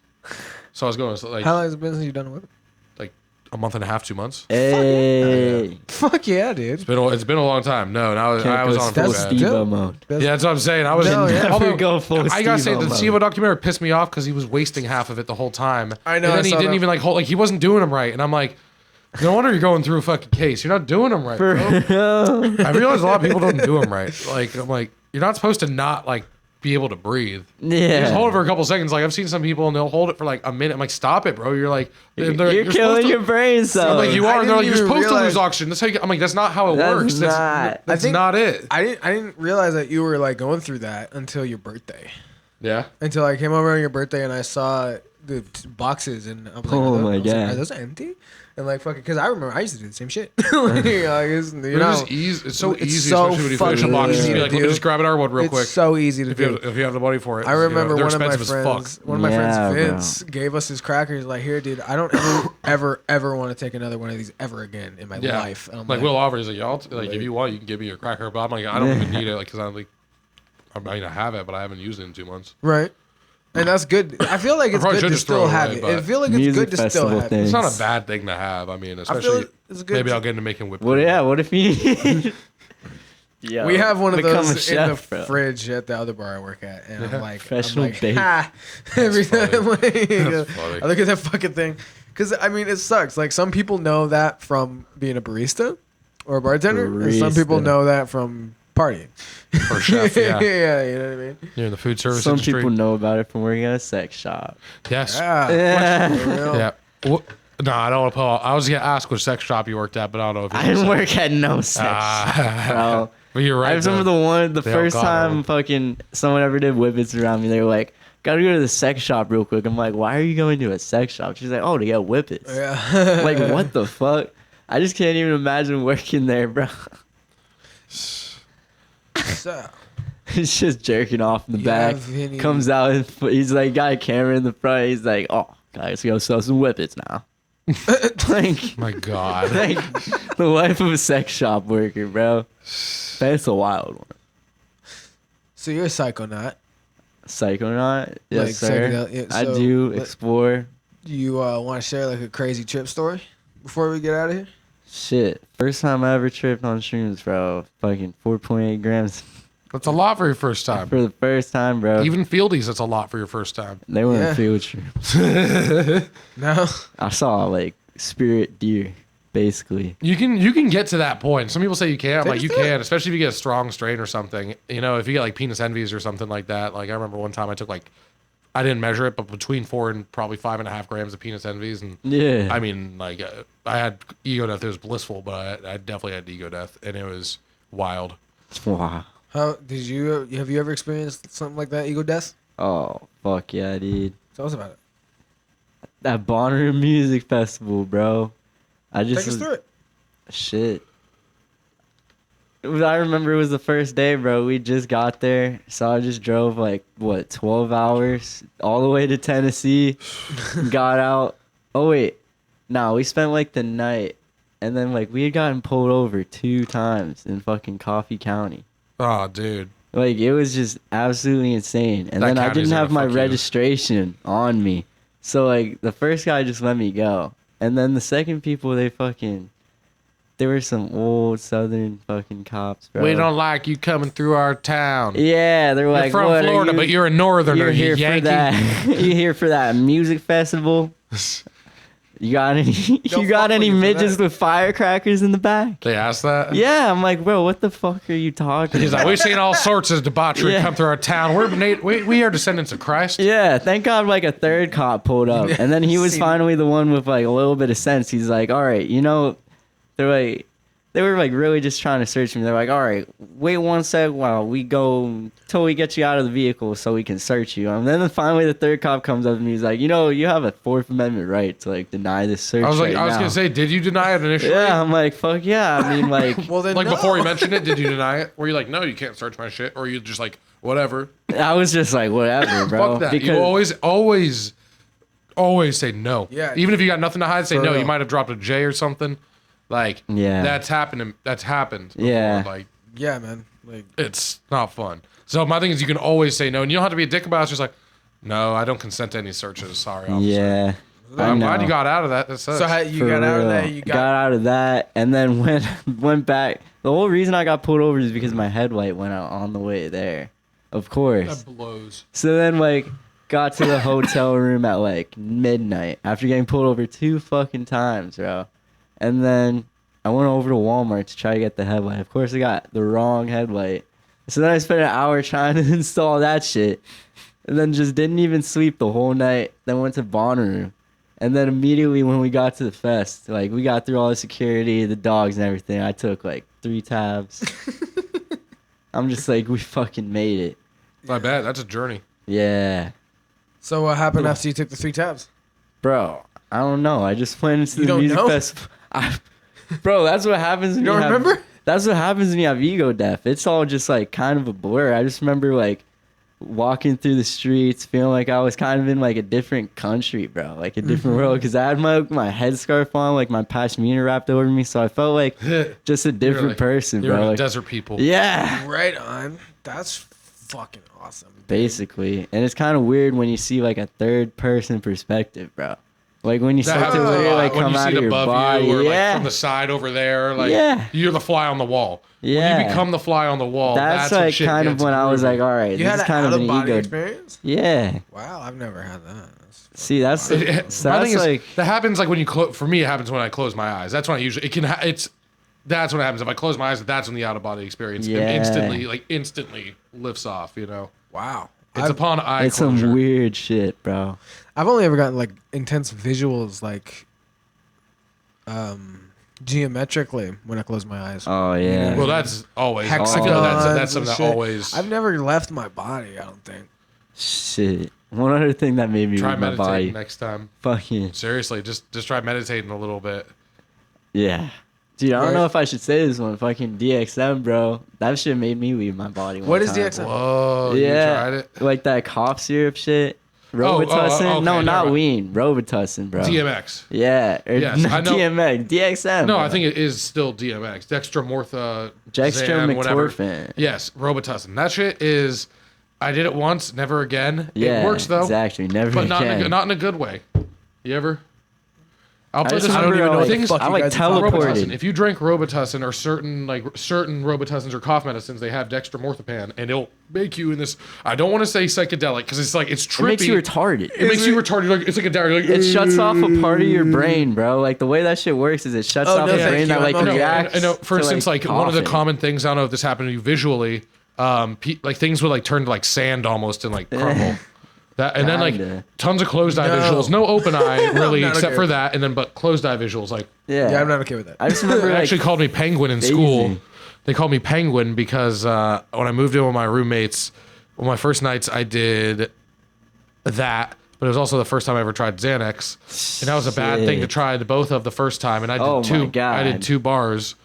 So I was going like How long has it been since you've done it with it? like a month and a half, 2 months. Hey. Fuck yeah, dude. It's been a long time. No, and I was Can't go on full full That's bad. Steve dope. mode. That's- Yeah, that's what I'm saying. I was. No, yeah. although, Never go full I gotta say, Steve-O the mode. Steve-O documentary pissed me off because he was wasting half of it the whole time. I know, And I then he saw didn't that. even like hold. Like he wasn't doing them right, and I'm like, no wonder you're going through a fucking case. You're not doing them right. Bro. I realize a lot of people don't do them right. Like I'm like, you're not supposed to not like be able to breathe. You Yeah. just hold it for a couple seconds. Like I've seen some people and they'll hold it for like a minute. I'm like, stop it, bro. You're like, You're supposed killing to- your brain I'm cells. like, you I are. And they're like, didn't you're even supposed to realize- lose oxygen. That's how you. I'm like, that's not how it That's works. not. That's I think- not it. I didn't realize that you were like going through that until your birthday. Yeah. Until I came over on your birthday and I saw the boxes and I'm like, Oh are those, my I was like, God. are those empty? And like fucking, because I remember I used to do the same shit. Like, it's, you It's know, just easy. It's so it's easy, so especially when you finish a fucking box. Just be easy like, to let me do. just grab an R1 real it's quick. so easy to If you, do. have, if you have the money for it. I remember they're one of my expensive as fuck. friends, Yeah, bro. Vince, gave us his crackers. Like, here, dude, I don't ever want to take another one of these ever again in my Yeah. life. And I'm Like Will Offer, he's like, y'all, like if you want, you can give me your cracker. But I'm like, I don't even need it, like, because I'm like, I mean, I have it, but I haven't used it in 2 months. right? And that's good. I feel like it's probably good should to just throw still it have away, it. but- I feel like it's Music good to still festival have thing. it. It's not Thanks. a bad thing to have. I mean, I feel especially it's good. maybe I'll get into making whipped Well, cream. yeah. What if you? Yo, We have one of become those a in the chef, bro. fridge at the other bar I work at, and I'm like, Professional bake. ha! Every funny. time like, That's funny. I look at that fucking thing, because I mean, it sucks. Like some people know that from being a barista or a bartender, and some people Barista. know that from partying. For chef, yeah. Yeah, you know what I mean? You're in the food service Some industry. people know about it from working at a sex shop. Yes. Yeah. For real. Yeah. No, I don't want to pull. I was gonna ask which sex shop you worked at, but I don't know if you I didn't work at no sex shop, bro. But you're right. I remember the They all first got time her. fucking someone ever did whippets around me. They were like, "Gotta go to the sex shop real quick." I'm like, "Why are you going to a sex shop?" She's like, "Oh, to get whippets." Yeah. Like, what the fuck? I just can't even imagine working there, bro. So, He's just jerking off in the You back. have any- Comes out and he's like, got a camera in the front. He's like, "Oh, guys, go sell some whippets now." like, My God. like the life of a sex shop worker, bro. That's a wild one. so you're a psychonaut. Psychonaut? Yes, Like, sir. psychedelic- yeah, I so do let- explore. Do you want to share like a crazy trip story before we get out of here? Shit. First time I ever tripped on shrooms, bro. Fucking 4.8 grams That's a lot for your first time. for the first time, bro. Even fieldies, that's a lot for your first time. They weren't Yeah. field shrooms. No. I saw like spirit deer, basically. You can get to that point. Some people say you can't. They Like you just do it. can, especially if you get a strong strain or something. You know, if you get like penis envies or something like that. Like I remember one time I took like, I didn't measure it, but between 4 and probably 5.5 grams of penis envies, and Yeah. I mean like I had ego death. It was blissful, but I definitely had ego death, and it was wild. Wow. How did you? Have you ever experienced something like that? Ego death? Oh, fuck yeah, dude. Tell us about it. That Bonnaroo Music Festival, bro. I just Take us through it. Shit. I remember it was the first day, bro. We just got there. So I just drove like, 12 hours all the way to Tennessee. Got out. Oh, wait. No, we spent like the night. And then like we had gotten pulled over 2 times in fucking Coffee County. Oh, dude. Like it was just absolutely insane. And That then I county's didn't have gonna my fuck you. registration on me. So like the first guy just let me go. And then the second people they were some old southern fucking cops, bro. We don't like you coming through our town. Yeah, they're You're like, from "What, are Florida, you- but you're a northerner. you're You here for Yankee. that. You here for that music festival? You got any Don't you got fuck any with you for midgets that. with firecrackers in the back?" They asked that. Yeah, I'm like, "Bro, what the fuck are you talking He's about?" like, we've seen all sorts of debauchery Yeah. come through our town. We are descendants of Christ. Yeah, thank God like a third cop pulled up. And then he was Seen- finally the one with like a little bit of sense. He's like, "All right, they were like really just trying to search me. They're like, "All right, wait one sec while we go till we get you out of the vehicle so we can search you." And then finally the third cop comes up to me. He's like, "You have a 4th Amendment right to like deny this search." I was right gonna now." say, did you deny it initially? Yeah, I'm like, "Fuck yeah." I mean, like, Well then, Like no. before he mentioned it, did you deny it? Were you like, no, you can't search my shit, or you just like, whatever? I was just like, whatever, bro. Fuck that. Because You always say no. Yeah. Even if you got nothing to hide, say For no. real. You might have dropped a J or something. Like, Yeah. that's happened. That's happened. Before. Yeah. Like, Yeah, man. Like, it's not fun. So my thing is, you can always say no, and you don't have to be a dick about it. It's just like, no, I don't consent to any searches. Sorry, officer. yeah. I'm glad know. you got out of that. That sucks. so how you For got out of real. that? You got out of that, and then went back. The whole reason I got pulled over is because my headlight went out on the way there. Of course. that blows. So then like got to the hotel room at like midnight after getting pulled over 2 fucking times, bro. And then I went over to Walmart to try to get the headlight. Of course, I got the wrong headlight. So then I spent an hour trying to install that shit, and then just didn't even sleep the whole night. Then went to Bonnaroo. And then immediately when we got to the fest, like we got through all the security, the dogs and everything, I took like 3 tabs. I'm just like, we fucking made it. I bet that's a journey. Yeah. So what happened after you took the 3 tabs? Bro, I don't know. I just went into You the don't music know? festival. Bro, that's what happens when You don't have, remember? That's what happens when you have ego death. It's all just like kind of a blur. I just remember like walking through the streets, feeling like I was kind of in like a different country, bro, like a different world, because I had my headscarf on, like my pashmina wrapped over me, so I felt like just a different like- person, You're bro. a Like, desert people. yeah, Right on. That's fucking awesome. basically. And it's kind of weird when you see like a third person perspective, bro. Like when you That start to happens a really lot. like when come you out see of it your above body, you, or yeah. like from the side over there, like Yeah. you're the fly on the wall. When Yeah. you become the fly on the wall, That's when like shit kind of gets when I was groovy. like, all right, You this had is an kind of an out-of-body ego. experience? Yeah. Wow, I've never had that. See, that's so My thing that's is, like that happens like when you for me, it happens when I close my eyes. That's when I usually it can. It's That's what happens. If I close my eyes, that's when the out of body experience Yeah. instantly lifts off. You know, Wow. it's upon eye It's closure. some weird shit, bro. I've only ever gotten like intense visuals, like geometrically when I close my eyes. Oh yeah. Well, that's always. I Hexagons feel like that's and something that shit. always. I've never left my body. I don't think. Shit. One other thing that made me Try leave my meditating body. next time. Fucking Seriously, just try meditating a little bit. yeah. Dude, I don't Right. know if I should say this one. Fucking DXM, bro. That shit made me leave my body. What is time. DXM? Whoa, you Yeah, tried it? like that cough syrup shit. Robitussin? okay, No, never not mind. wean. Robitussin, bro. DMX. Yeah, or Yes, I know. DMX, DXM. No, bro. I think it is still DMX. Zan, whatever. Dextromethorphan. Yes, Robitussin. That shit is. I did it once, never again. Yeah, It works though, exactly. Never but not again. not in a good way. You ever? I'll I put just this. remember, even know what the things. fuck I you like guys are talking teleported. Robitussin. If you drink Robitussin or certain Robitussin or cough medicines, they have dextromorphan, and it'll make you in this. I don't want to say psychedelic because it's like it's trippy. It makes you retarded. It makes you retarded. Like it's like a diary. Like, It shuts off a part of your brain, bro. Like the way that shit works is it shuts Oh, off no, the thank brain you. that like I'm okay. reacts. I know. For to, instance, like one of the coughing. common things. I don't know if this happened to you visually. Like things would like turn to like sand almost and like crumble. That and then Kinda. like tons of closed eye No. visuals, no open eye really, not except okay. for that, and then but closed eye visuals. Like Yeah, Yeah, I'm not okay with that. I just remember they like, actually called me Penguin in Crazy. school. They called me Penguin because when I moved in with my roommates, on my first nights I did that, but it was also the first time I ever tried Xanax, and that was a bad thing to Shit. try both of the first time, and I did Oh my two. God. I did 2 bars,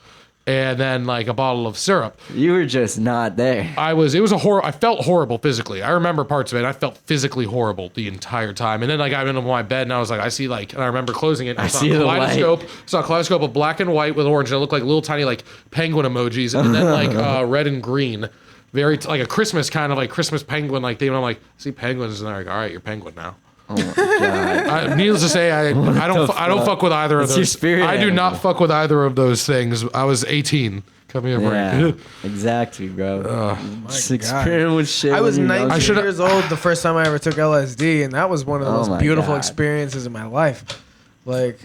and then like a bottle of syrup. you were just not there. It was a horror. I felt horrible physically. I remember parts of it. I felt physically horrible the entire time. And then like I went into my bed and I was like, I see like, and I remember closing it. And I saw see a the light. kaleidoscope. Saw a kaleidoscope of black and white with orange. And it looked like little tiny like penguin emojis, and then like red and green, very like a Christmas kind of like Christmas penguin like theme. And I'm like, see penguins, and they're like, all right, you're penguin now. Oh my god. Needless to say, I don't fuck with either of It's your those. spirit I do not animal. fuck with either of those things. I was 18. Come here, Yeah, break. exactly, bro. Just God. experimenting with shit. I was when you're 19 younger. should've- years old the first time I ever took LSD, and that was one of the Oh most my beautiful God. experiences in my life. Like,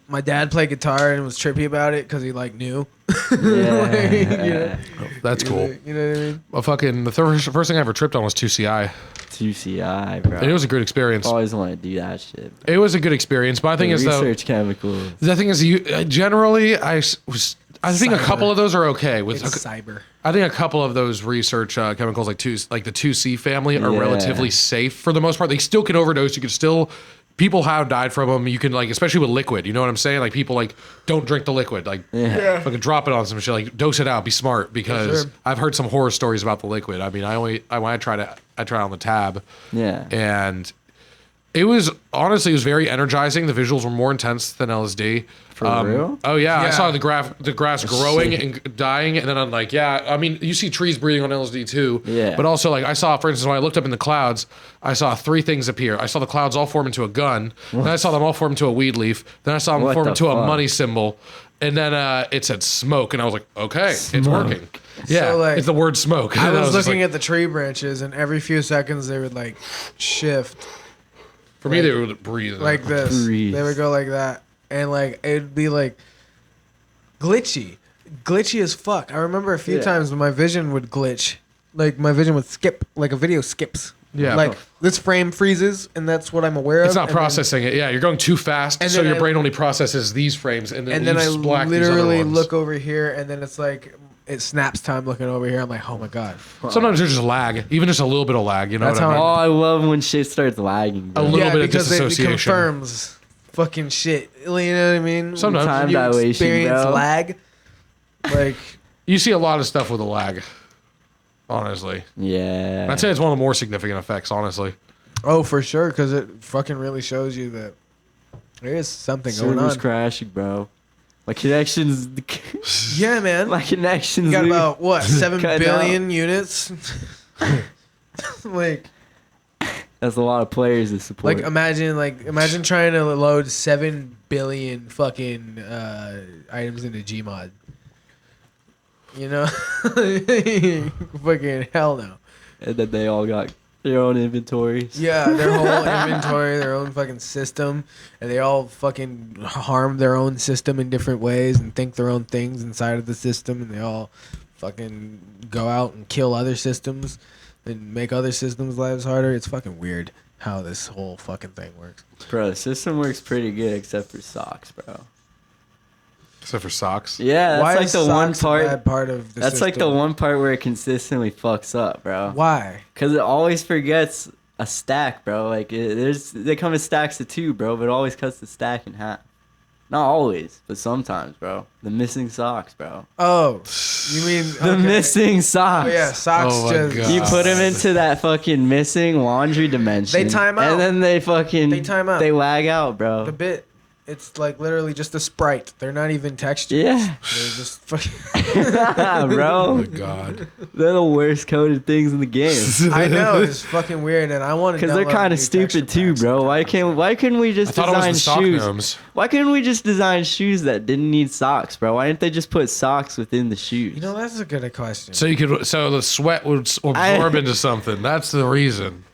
my dad played guitar and was trippy about it because he like knew. Yeah. You know? That's cool. You know what I mean? Well, fucking the first thing I ever tripped on was 2CI. 2CI, bro. And it was a good experience. Always want to do that shit. It was a good experience. My thing is though, Research chemicals. the thing is, you generally I think a couple of those are okay. With It's cyber. I think a couple of those research chemicals like the 2C family are Yeah. relatively safe for the most part. They still can overdose. You can still. People have died from them. You can like, especially with liquid. You know what I'm saying? Like people like don't drink the liquid. Like fucking drop it on some shit. Like dose it out. Be smart because sure. I've heard some horror stories about the liquid. I mean, I tried on the tab. Yeah. And it was honestly, it was very energizing. The visuals were more intense than LSD. For real? Oh yeah, I Yeah. saw the grass growing and dying, and then I'm like, yeah. I mean, you see trees breathing on LSD too. Yeah. But also, like, I saw, for instance, when I looked up in the clouds, I saw 3 things appear. I saw the clouds all form into a gun. Then I saw them all form into a weed leaf. Then I saw them What form the into a fuck? money symbol. And then it said smoke, and I was like, okay, it's working. Yeah, like, it's the word smoke. I And was just looking like, at the tree branches, and every few seconds they would like shift for me, they would breathe like this. Breathe. They would go like that, and like it'd be like glitchy as fuck. I remember a few Yeah. times when my vision would glitch, like my vision would skip, like a video skips. Yeah. like this frame freezes, and that's what I'm aware of. It's not and then- processing it. Yeah, you're going too fast, And so then your I- brain only processes these frames, and then, And then I leaves black these other literally ones. look over here, and then it's like it snaps time looking over here. I'm like, oh my god. Sometimes there's just lag, even just a little bit of lag. You know That's what I how mean? Oh, I love when shit starts lagging. A Bro. little bit of because it disassociation. confirms fucking shit. You know what I mean? Sometimes. Time When you dilation, experience bro. lag. Like, You see a lot of stuff with a lag. Honestly, Yeah. I'd say it's one of the more significant effects. Honestly, oh, for sure, because it fucking really shows you that there is something going Server's on. crashing, bro. My connections. Yeah, man. My connections. You got dude. about what 7 Cutting billion units? like, That's a lot of players to support. imagine trying to load 7 billion fucking items into Gmod. You know, fucking hell no. and then they all got Their own inventories. Yeah, their whole inventory, their own fucking system, and they all fucking harm their own system in different ways and think their own things inside of the system, and they all fucking go out and kill other systems and make other systems' lives harder. It's fucking weird how this whole fucking thing works. Bro, the system works pretty good except for socks, bro. Except for socks. Yeah, that's Why like is the one socks a part. bad part of the That's like the system? one part where it consistently fucks up, bro. Why? Cause it always forgets a stack, bro. Like they come in stacks of 2, bro, but it always cuts the stack in half. Not always, but sometimes, bro. The missing socks, bro. Oh, you mean The missing socks. Oh, yeah, socks Oh my just God. You put them into that fucking missing laundry dimension. They time out. And then they time out. They lag out, bro. the bit. It's like literally just a sprite. They're not even textured. Yeah. They're just fucking. Oh bro. my god. They're the worst coded things in the game. I know it's fucking weird, and I want to. Because they're kind of stupid too, bro. Why couldn't we I just thought it was design the sock shoes? gnomes. Why couldn't we just design shoes that didn't need socks, bro? Why didn't they just put socks within the shoes? You know, that's a good question. So the sweat would absorb into something. That's the reason.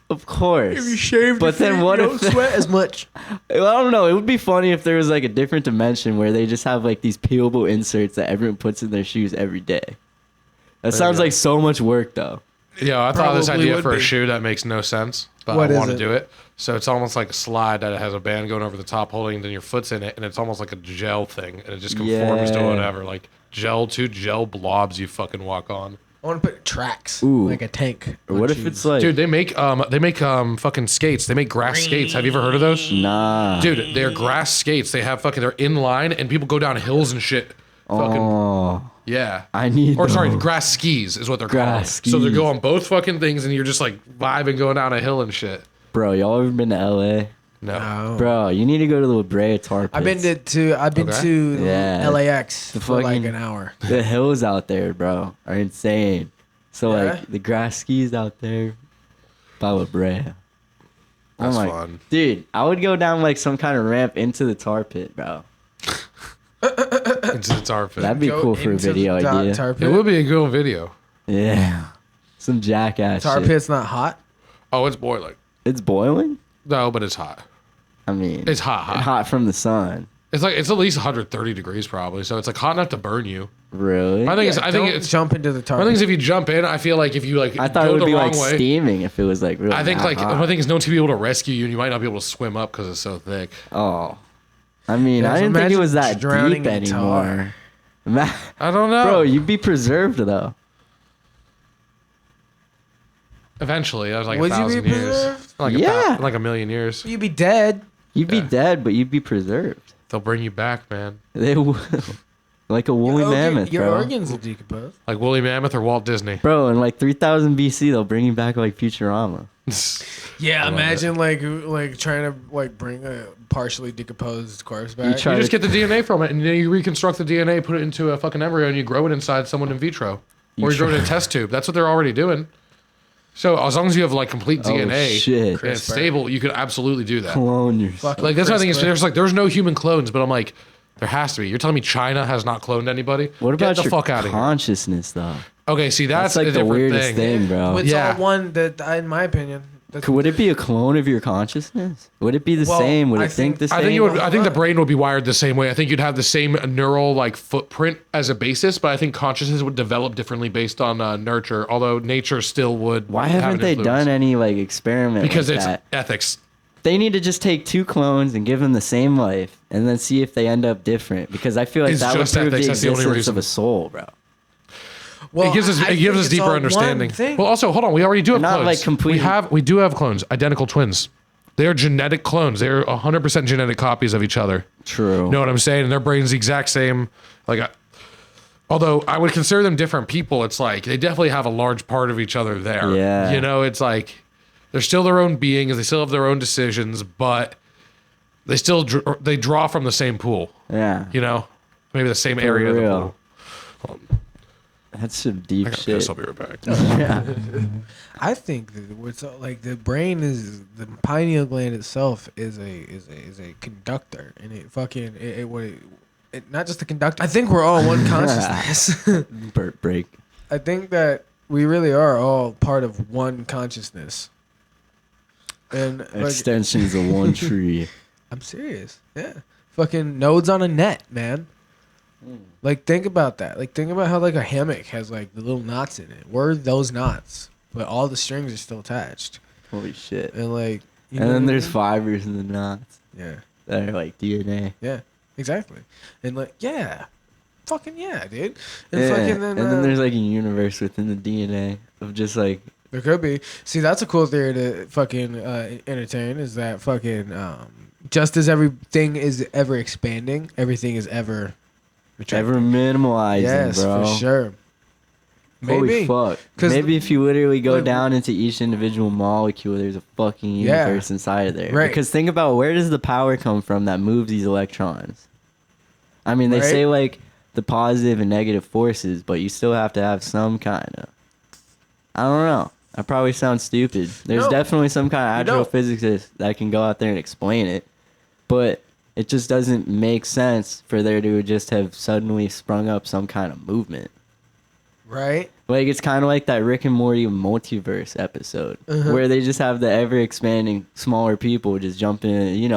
Of course. if you shave, But then what you if- don't sweat as much? Well, I don't know. It would be funny if there was like a different dimension where they just have like these peelable inserts that everyone puts in their shoes every day. That sounds go. like so much work, though. Yeah, I thought of this Probably idea would for a be. shoe that makes no sense, but What I is want to it? do it. So it's almost like a slide that has a band going over the top, holding, then your foot's in it, and it's almost like a gel thing, and it just conforms to Yeah. whatever, like gel blobs you fucking walk on. I want to put tracks, Ooh. like a tank. Or what if it's like, Dude, they make fucking skates. They make grass skates. Have you ever heard of those? nah. Dude, they're grass skates. They're in line, and people go down hills and shit. Fucking Oh, yeah. I need. Or sorry, those. grass skis is what they're Grass called. So they skis. go on both fucking things, and you're just like vibing going down a hill and shit. Bro, y'all ever been to LA? No. No. Bro, you need to go to the La Brea tar pits. I've been Okay. to Yeah. LAX The for like fucking- an hour. The hills out there, bro, are insane. So Yeah? like the grass skis out there by La Brea. That's oh my, fun. dude, I would go down like some kind of ramp into the tar pit, bro. Into the tar pit. That'd be Go cool for a into the video idea. Tar It pit. would be a cool video. Yeah, some jackass Tar shit. pit's not hot. Oh, it's boiling. It's boiling. No, but it's hot. I mean, It's hot. hot from the sun. It's at least 130 degrees probably. So it's like hot enough to burn you. Really? I think Don't it's. jump into the tar I think pit. if you jump in, I feel like if you like I thought go it would the be wrong like way. steaming if it was like really. I think that like hot. I think it's no to be able to rescue you, and you might not be able to swim up because it's so thick. Oh, I mean, Yeah, I so didn't think it imagine was that drowning deep in tar. anymore. I don't know. Bro, you'd be preserved though. Eventually, that was like Would you be 1,000 years. preserved? Like Yeah. like a million years. You'd be dead. You'd be Yeah. dead, but you'd be preserved. They'll bring you back, man. They will. Like a woolly mammoth, your bro. organs will decompose. Like Woolly Mammoth or Walt Disney. Bro, in like 3000 BC, they'll bring you back like Futurama. Yeah, love imagine like trying to like bring a partially decomposed corpse back. try- You just get the DNA from it, and then you reconstruct the DNA, put it into a fucking embryo, and you grow it inside someone in vitro, or you grow it in a test tube. That's what they're already doing. So as long as you have like complete DNA shit. and it's stable, you could absolutely do that. Clone yourself. Fucking Like that's what I think. CRISPR. There's no human clones, but I'm like, there has to be. You're telling me China has not cloned anybody? What about Get the your fuck out of here? consciousness, though? Okay, see that's, That's like a the different weirdest thing, bro. It's Yeah. all one that, in my opinion. That's, Would it be a clone of your consciousness? Would it be the Well, same? Would I it think the think- same? I think you would. I think the brain would be wired the same way. I think you'd have the same neural like footprint as a basis, but I think consciousness would develop differently based on nurture. Although nature still would. Why have haven't an they influence. done any like experiment? Because like it's that? ethics. They need to just take two clones and give them the same life, and then see if they end up different. Because I feel like It's that would just prove ethics, the that's the only existence reason. of a soul, bro. well, It gives us. I It gives think us it's deeper all one understanding. thing. Well, also, hold on. We already do have Not, clones. like, complete- We do have clones. Identical twins. They are genetic clones. They are 100% genetic copies of each other. True. You know what I'm saying? And their brain's the exact same. Although I would consider them different people, it's like they definitely have a large part of each other there. Yeah. You know, it's like they're still their own beings. They still have their own decisions, but they still they draw from the same pool. Yeah. You know, maybe the same area of the real. pool. That's some deep I gotta shit. piss. I'll be right back. Yeah. I think that what's like the brain is the pineal gland itself is a conductor, and it fucking it not just a conductor. I think we're all one consciousness. Burt break. I think that we really are all part of one consciousness. And like, Extensions of one tree. I'm serious. Yeah. Fucking nodes on a net, man. Like, think about that. Like, think about how, like, a hammock has, like, the little knots in it. Where are those knots? But all the strings are still attached. Holy shit. And, like... You And know then what I there's mean? fibers in the knots Yeah. that are like DNA. Yeah. Exactly. And, like, yeah. Fucking yeah, dude. And Yeah. fucking And then there's like a universe within the DNA of just like... There could be. See, that's a cool theory to fucking entertain, is that fucking... just as everything is ever expanding, everything is ever... retracting. Ever minimalizing, Yes, bro. for sure. Holy Maybe. fuck. 'Cause Maybe if you literally go like- down into each individual molecule, there's a fucking Yeah. universe inside of there. Right. Because think about, where does the power come from that moves these electrons? I mean, they Right. say like the positive and negative forces, but you still have to have some kind of... I don't know. I probably sound stupid. There's No. definitely some kind of You don't. astrophysicist that can go out there and explain it. But it just doesn't make sense for there to just have suddenly sprung up some kind of movement. Right? Like, it's kind of like that Rick and Morty multiverse episode Uh-huh. where they just have the ever expanding smaller people just jumping,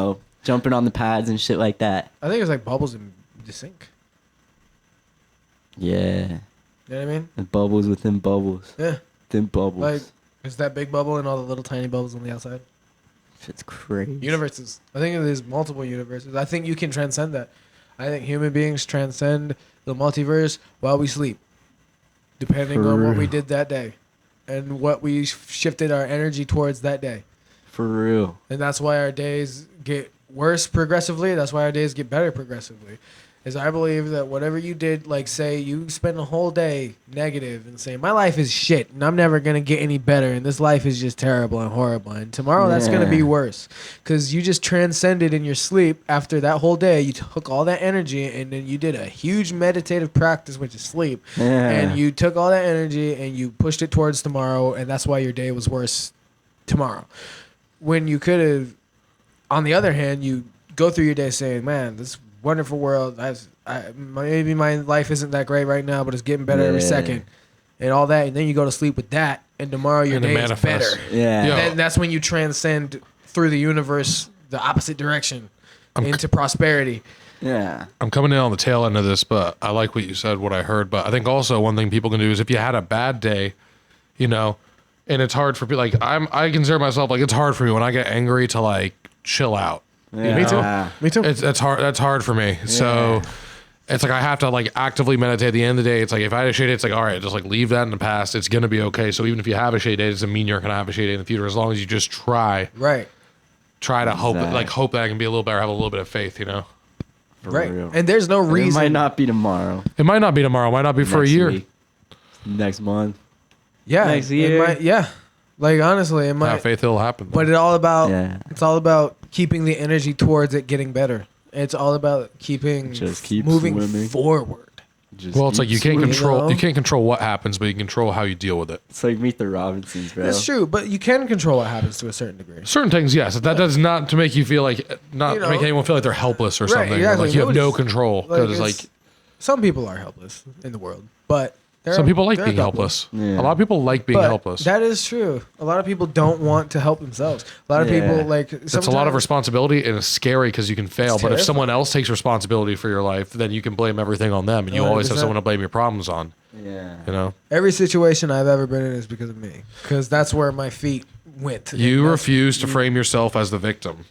jumping on the pads and shit like that. I think it's like bubbles in the sink. Yeah. You know what I mean? And bubbles within bubbles. Yeah. Within bubbles. Like, it's that big bubble and all the little tiny bubbles on the outside. Shit's crazy. Universes. I think there's multiple universes. I think you can transcend that. I think human beings transcend the multiverse while we sleep, depending For on what we real. did that day and what we shifted our energy towards that day. For real. And that's why our days get worse progressively. That's why our days get better progressively. Is I believe that whatever you did, like say you spend a whole day negative and say, my life is shit and I'm never going to get any better and this life is just terrible and horrible. And tomorrow that's going to be Yeah. worse because you just transcended in your sleep after that whole day. You took all that energy and then you did a huge meditative practice, which is sleep. Yeah. And you took all that energy and you pushed it towards tomorrow. And that's why your day was worse tomorrow. When you could have, on the other hand, you go through your day saying, man, this wonderful world. Maybe my life isn't that great right now, but it's getting better every Yeah. second, and all that. And then you go to sleep with that, and tomorrow your And it day is manifests. better. Yeah. Yo. And that's when you transcend through the universe, the opposite direction, into prosperity. Yeah. I'm coming in on the tail end of this, but I like what you said, what I heard. But I think also one thing people can do is if you had a bad day, and it's hard for people. Like I consider myself like it's hard for me when I get angry to like chill out. Yeah. Me too. Me too. It's hard. That's hard for me. So it's like I have to like actively meditate. At the end of the day, it's like if I had a shitty day, it's like all right, just like leave that in the past. It's gonna be okay. So even if you have a shitty day, it doesn't mean you're gonna have a shitty day in the future. As long as you just try Right. to hope Exactly. hope that I can be a little better, have a little bit of faith. For Right. real. And there's no And reason. it might not be tomorrow. It might not be tomorrow. It might not be for a Next year. week, next month. Yeah. next it year. might- yeah. Like honestly, it might. Have faith it'll happen. But it's all about Yeah. it's all about keeping the energy towards it getting better. It's all about keeping Just keep moving swimming. forward. Just Well, it's like keep you can't swimming. control know? you can't control what happens, but you can control how you deal with it. It's like Meet the Robinsons, bro. That's true, but you can control what happens to a certain degree. Certain things, yes. That does not to make you feel like not You to make know. anyone feel like they're helpless or Right, something. Or exactly. like you have no Nobody's- control because it's- like some people are helpless in the world, but some people like they're being adaptable. helpless. Yeah. A lot of people like being But helpless. that is true. A lot of people don't want to help themselves. A lot of Yeah. people like It's a lot of sometimes- responsibility and it's scary because you can fail. It's But if terrifying. someone else takes responsibility for your life, then you can blame everything on them, and you always have 100%. someone to blame your problems on. Yeah. Every situation I've ever been in is because of me, because that's where my feet went. You And that's- refuse to frame yourself as the victim.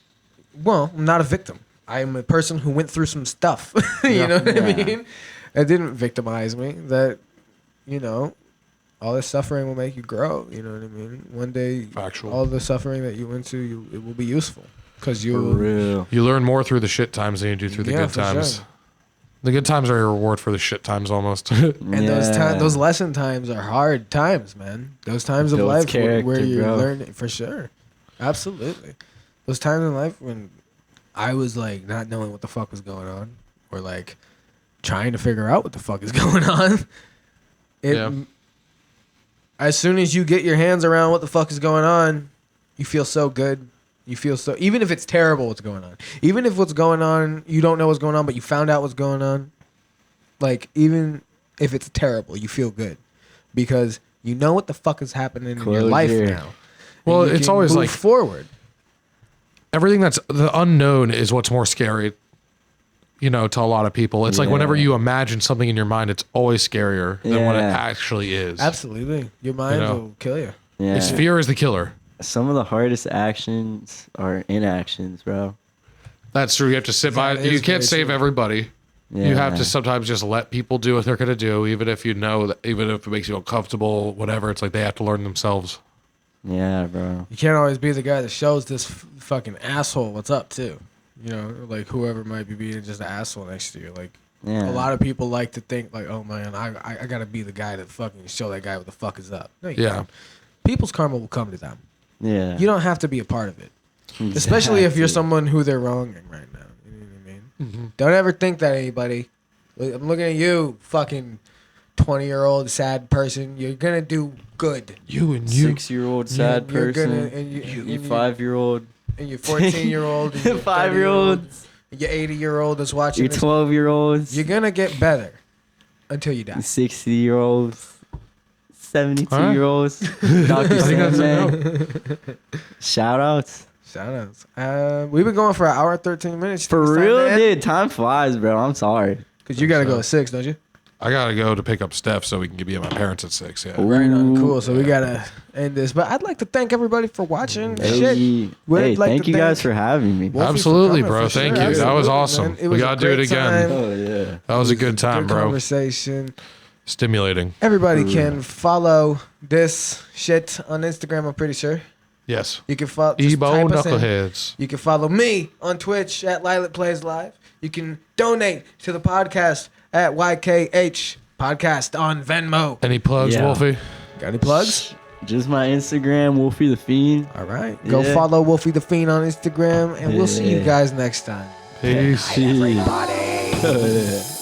Well, I'm not a victim. I'm a person who went through some stuff. You know what I Yeah. mean? It didn't victimize me. That, all this suffering will make you grow. You know what I mean? One day, Factual. all the suffering that you went to, it will be useful. Because For you, real. You learn more through the shit times than you do through the Yeah, good for times. sure. The good times are a reward for the shit times almost. and Yeah. those lesson times are hard times, man. Those times of Builds life where character, you bro. learn for sure. Absolutely. Those times in life when I was like not knowing what the fuck was going on, or like trying to figure out what the fuck is going on. Yeah. As soon as you get your hands around what the fuck is going on, you feel so good. You feel so, even if it's terrible what's going on, even if what's going on, you don't know what's going on, but you found out what's going on. Like, even if it's terrible, you feel good because You know what the fuck is happening in your life Closure. now. Well, And you it's can always move like forward. everything that's the unknown is what's more scary, you know, to a lot of people. It's like whenever Yeah. you imagine something in your mind, it's always scarier than what it Yeah. actually is. Absolutely. Your mind know. will kill you. Yeah. It's fear is the killer. Some of the hardest actions are inactions, bro. That's true. You have to sit by. That You is can't very save true. everybody. Yeah. You have to sometimes just let people do what they're gonna do, even if you know that, even if it makes you uncomfortable, whatever. It's like they have to learn themselves. Yeah, bro. You can't always be the guy that shows this fucking asshole what's up too. You know, like whoever might be being just an asshole next to you. Like Yeah. a lot of people like to think like, oh man, I gotta be the guy that fucking show that guy what the fuck is up. No, you Yeah. don't. People's karma will come to them. Yeah. You don't have to be a part of it, especially if you're Exactly. someone who they're wronging right now. You know what I mean? Mm-hmm. Don't ever think that anybody. I'm looking at you, fucking 20-year-old sad person. You're gonna do good. You and you. 6-year-old sad You're person. gonna- and you- you and you- 5-year-old. And your 14-year-old, and your 5-year-olds. 30-year-old, your 80-year-old that's watching Your this. 12-year-olds. You're gonna get better until you die. 60-year-olds. 72-year-olds. Dr. I think that's Sandman. Shout outs. Shout outs. We've been going for an hour and 13 minutes. For real, dude. Time flies, bro. I'm sorry. Because you gotta go at 6, don't you? I gotta go to pick up Steph so we can be at my parents at 6. Yeah. Right on. Ooh. Cool. So we gotta end this. But I'd like to thank everybody for watching. Hey, Shit. Would hey, like thank to you guys thank for having me. Wolfie for Absolutely, coming, bro. for sure. Thank you. That was Absolutely, awesome. man. It We was a gotta do it great again. time. Oh, yeah. That was a good time, Good bro. conversation. Stimulating. Everybody can follow this shit on Instagram, I'm pretty sure. Yes. You can follow just Ebo type us in. Knuckleheads. You can follow me on Twitch at Lilac Plays Live. You can donate to the podcast at YKH Podcast on Venmo. Any plugs, Yeah. Wolfie? Got any plugs? Just my Instagram, Wolfie the Fiend. All right. Go Yeah. follow Wolfie the Fiend on Instagram, and we'll see you Yeah. guys next time. Peace. Everybody.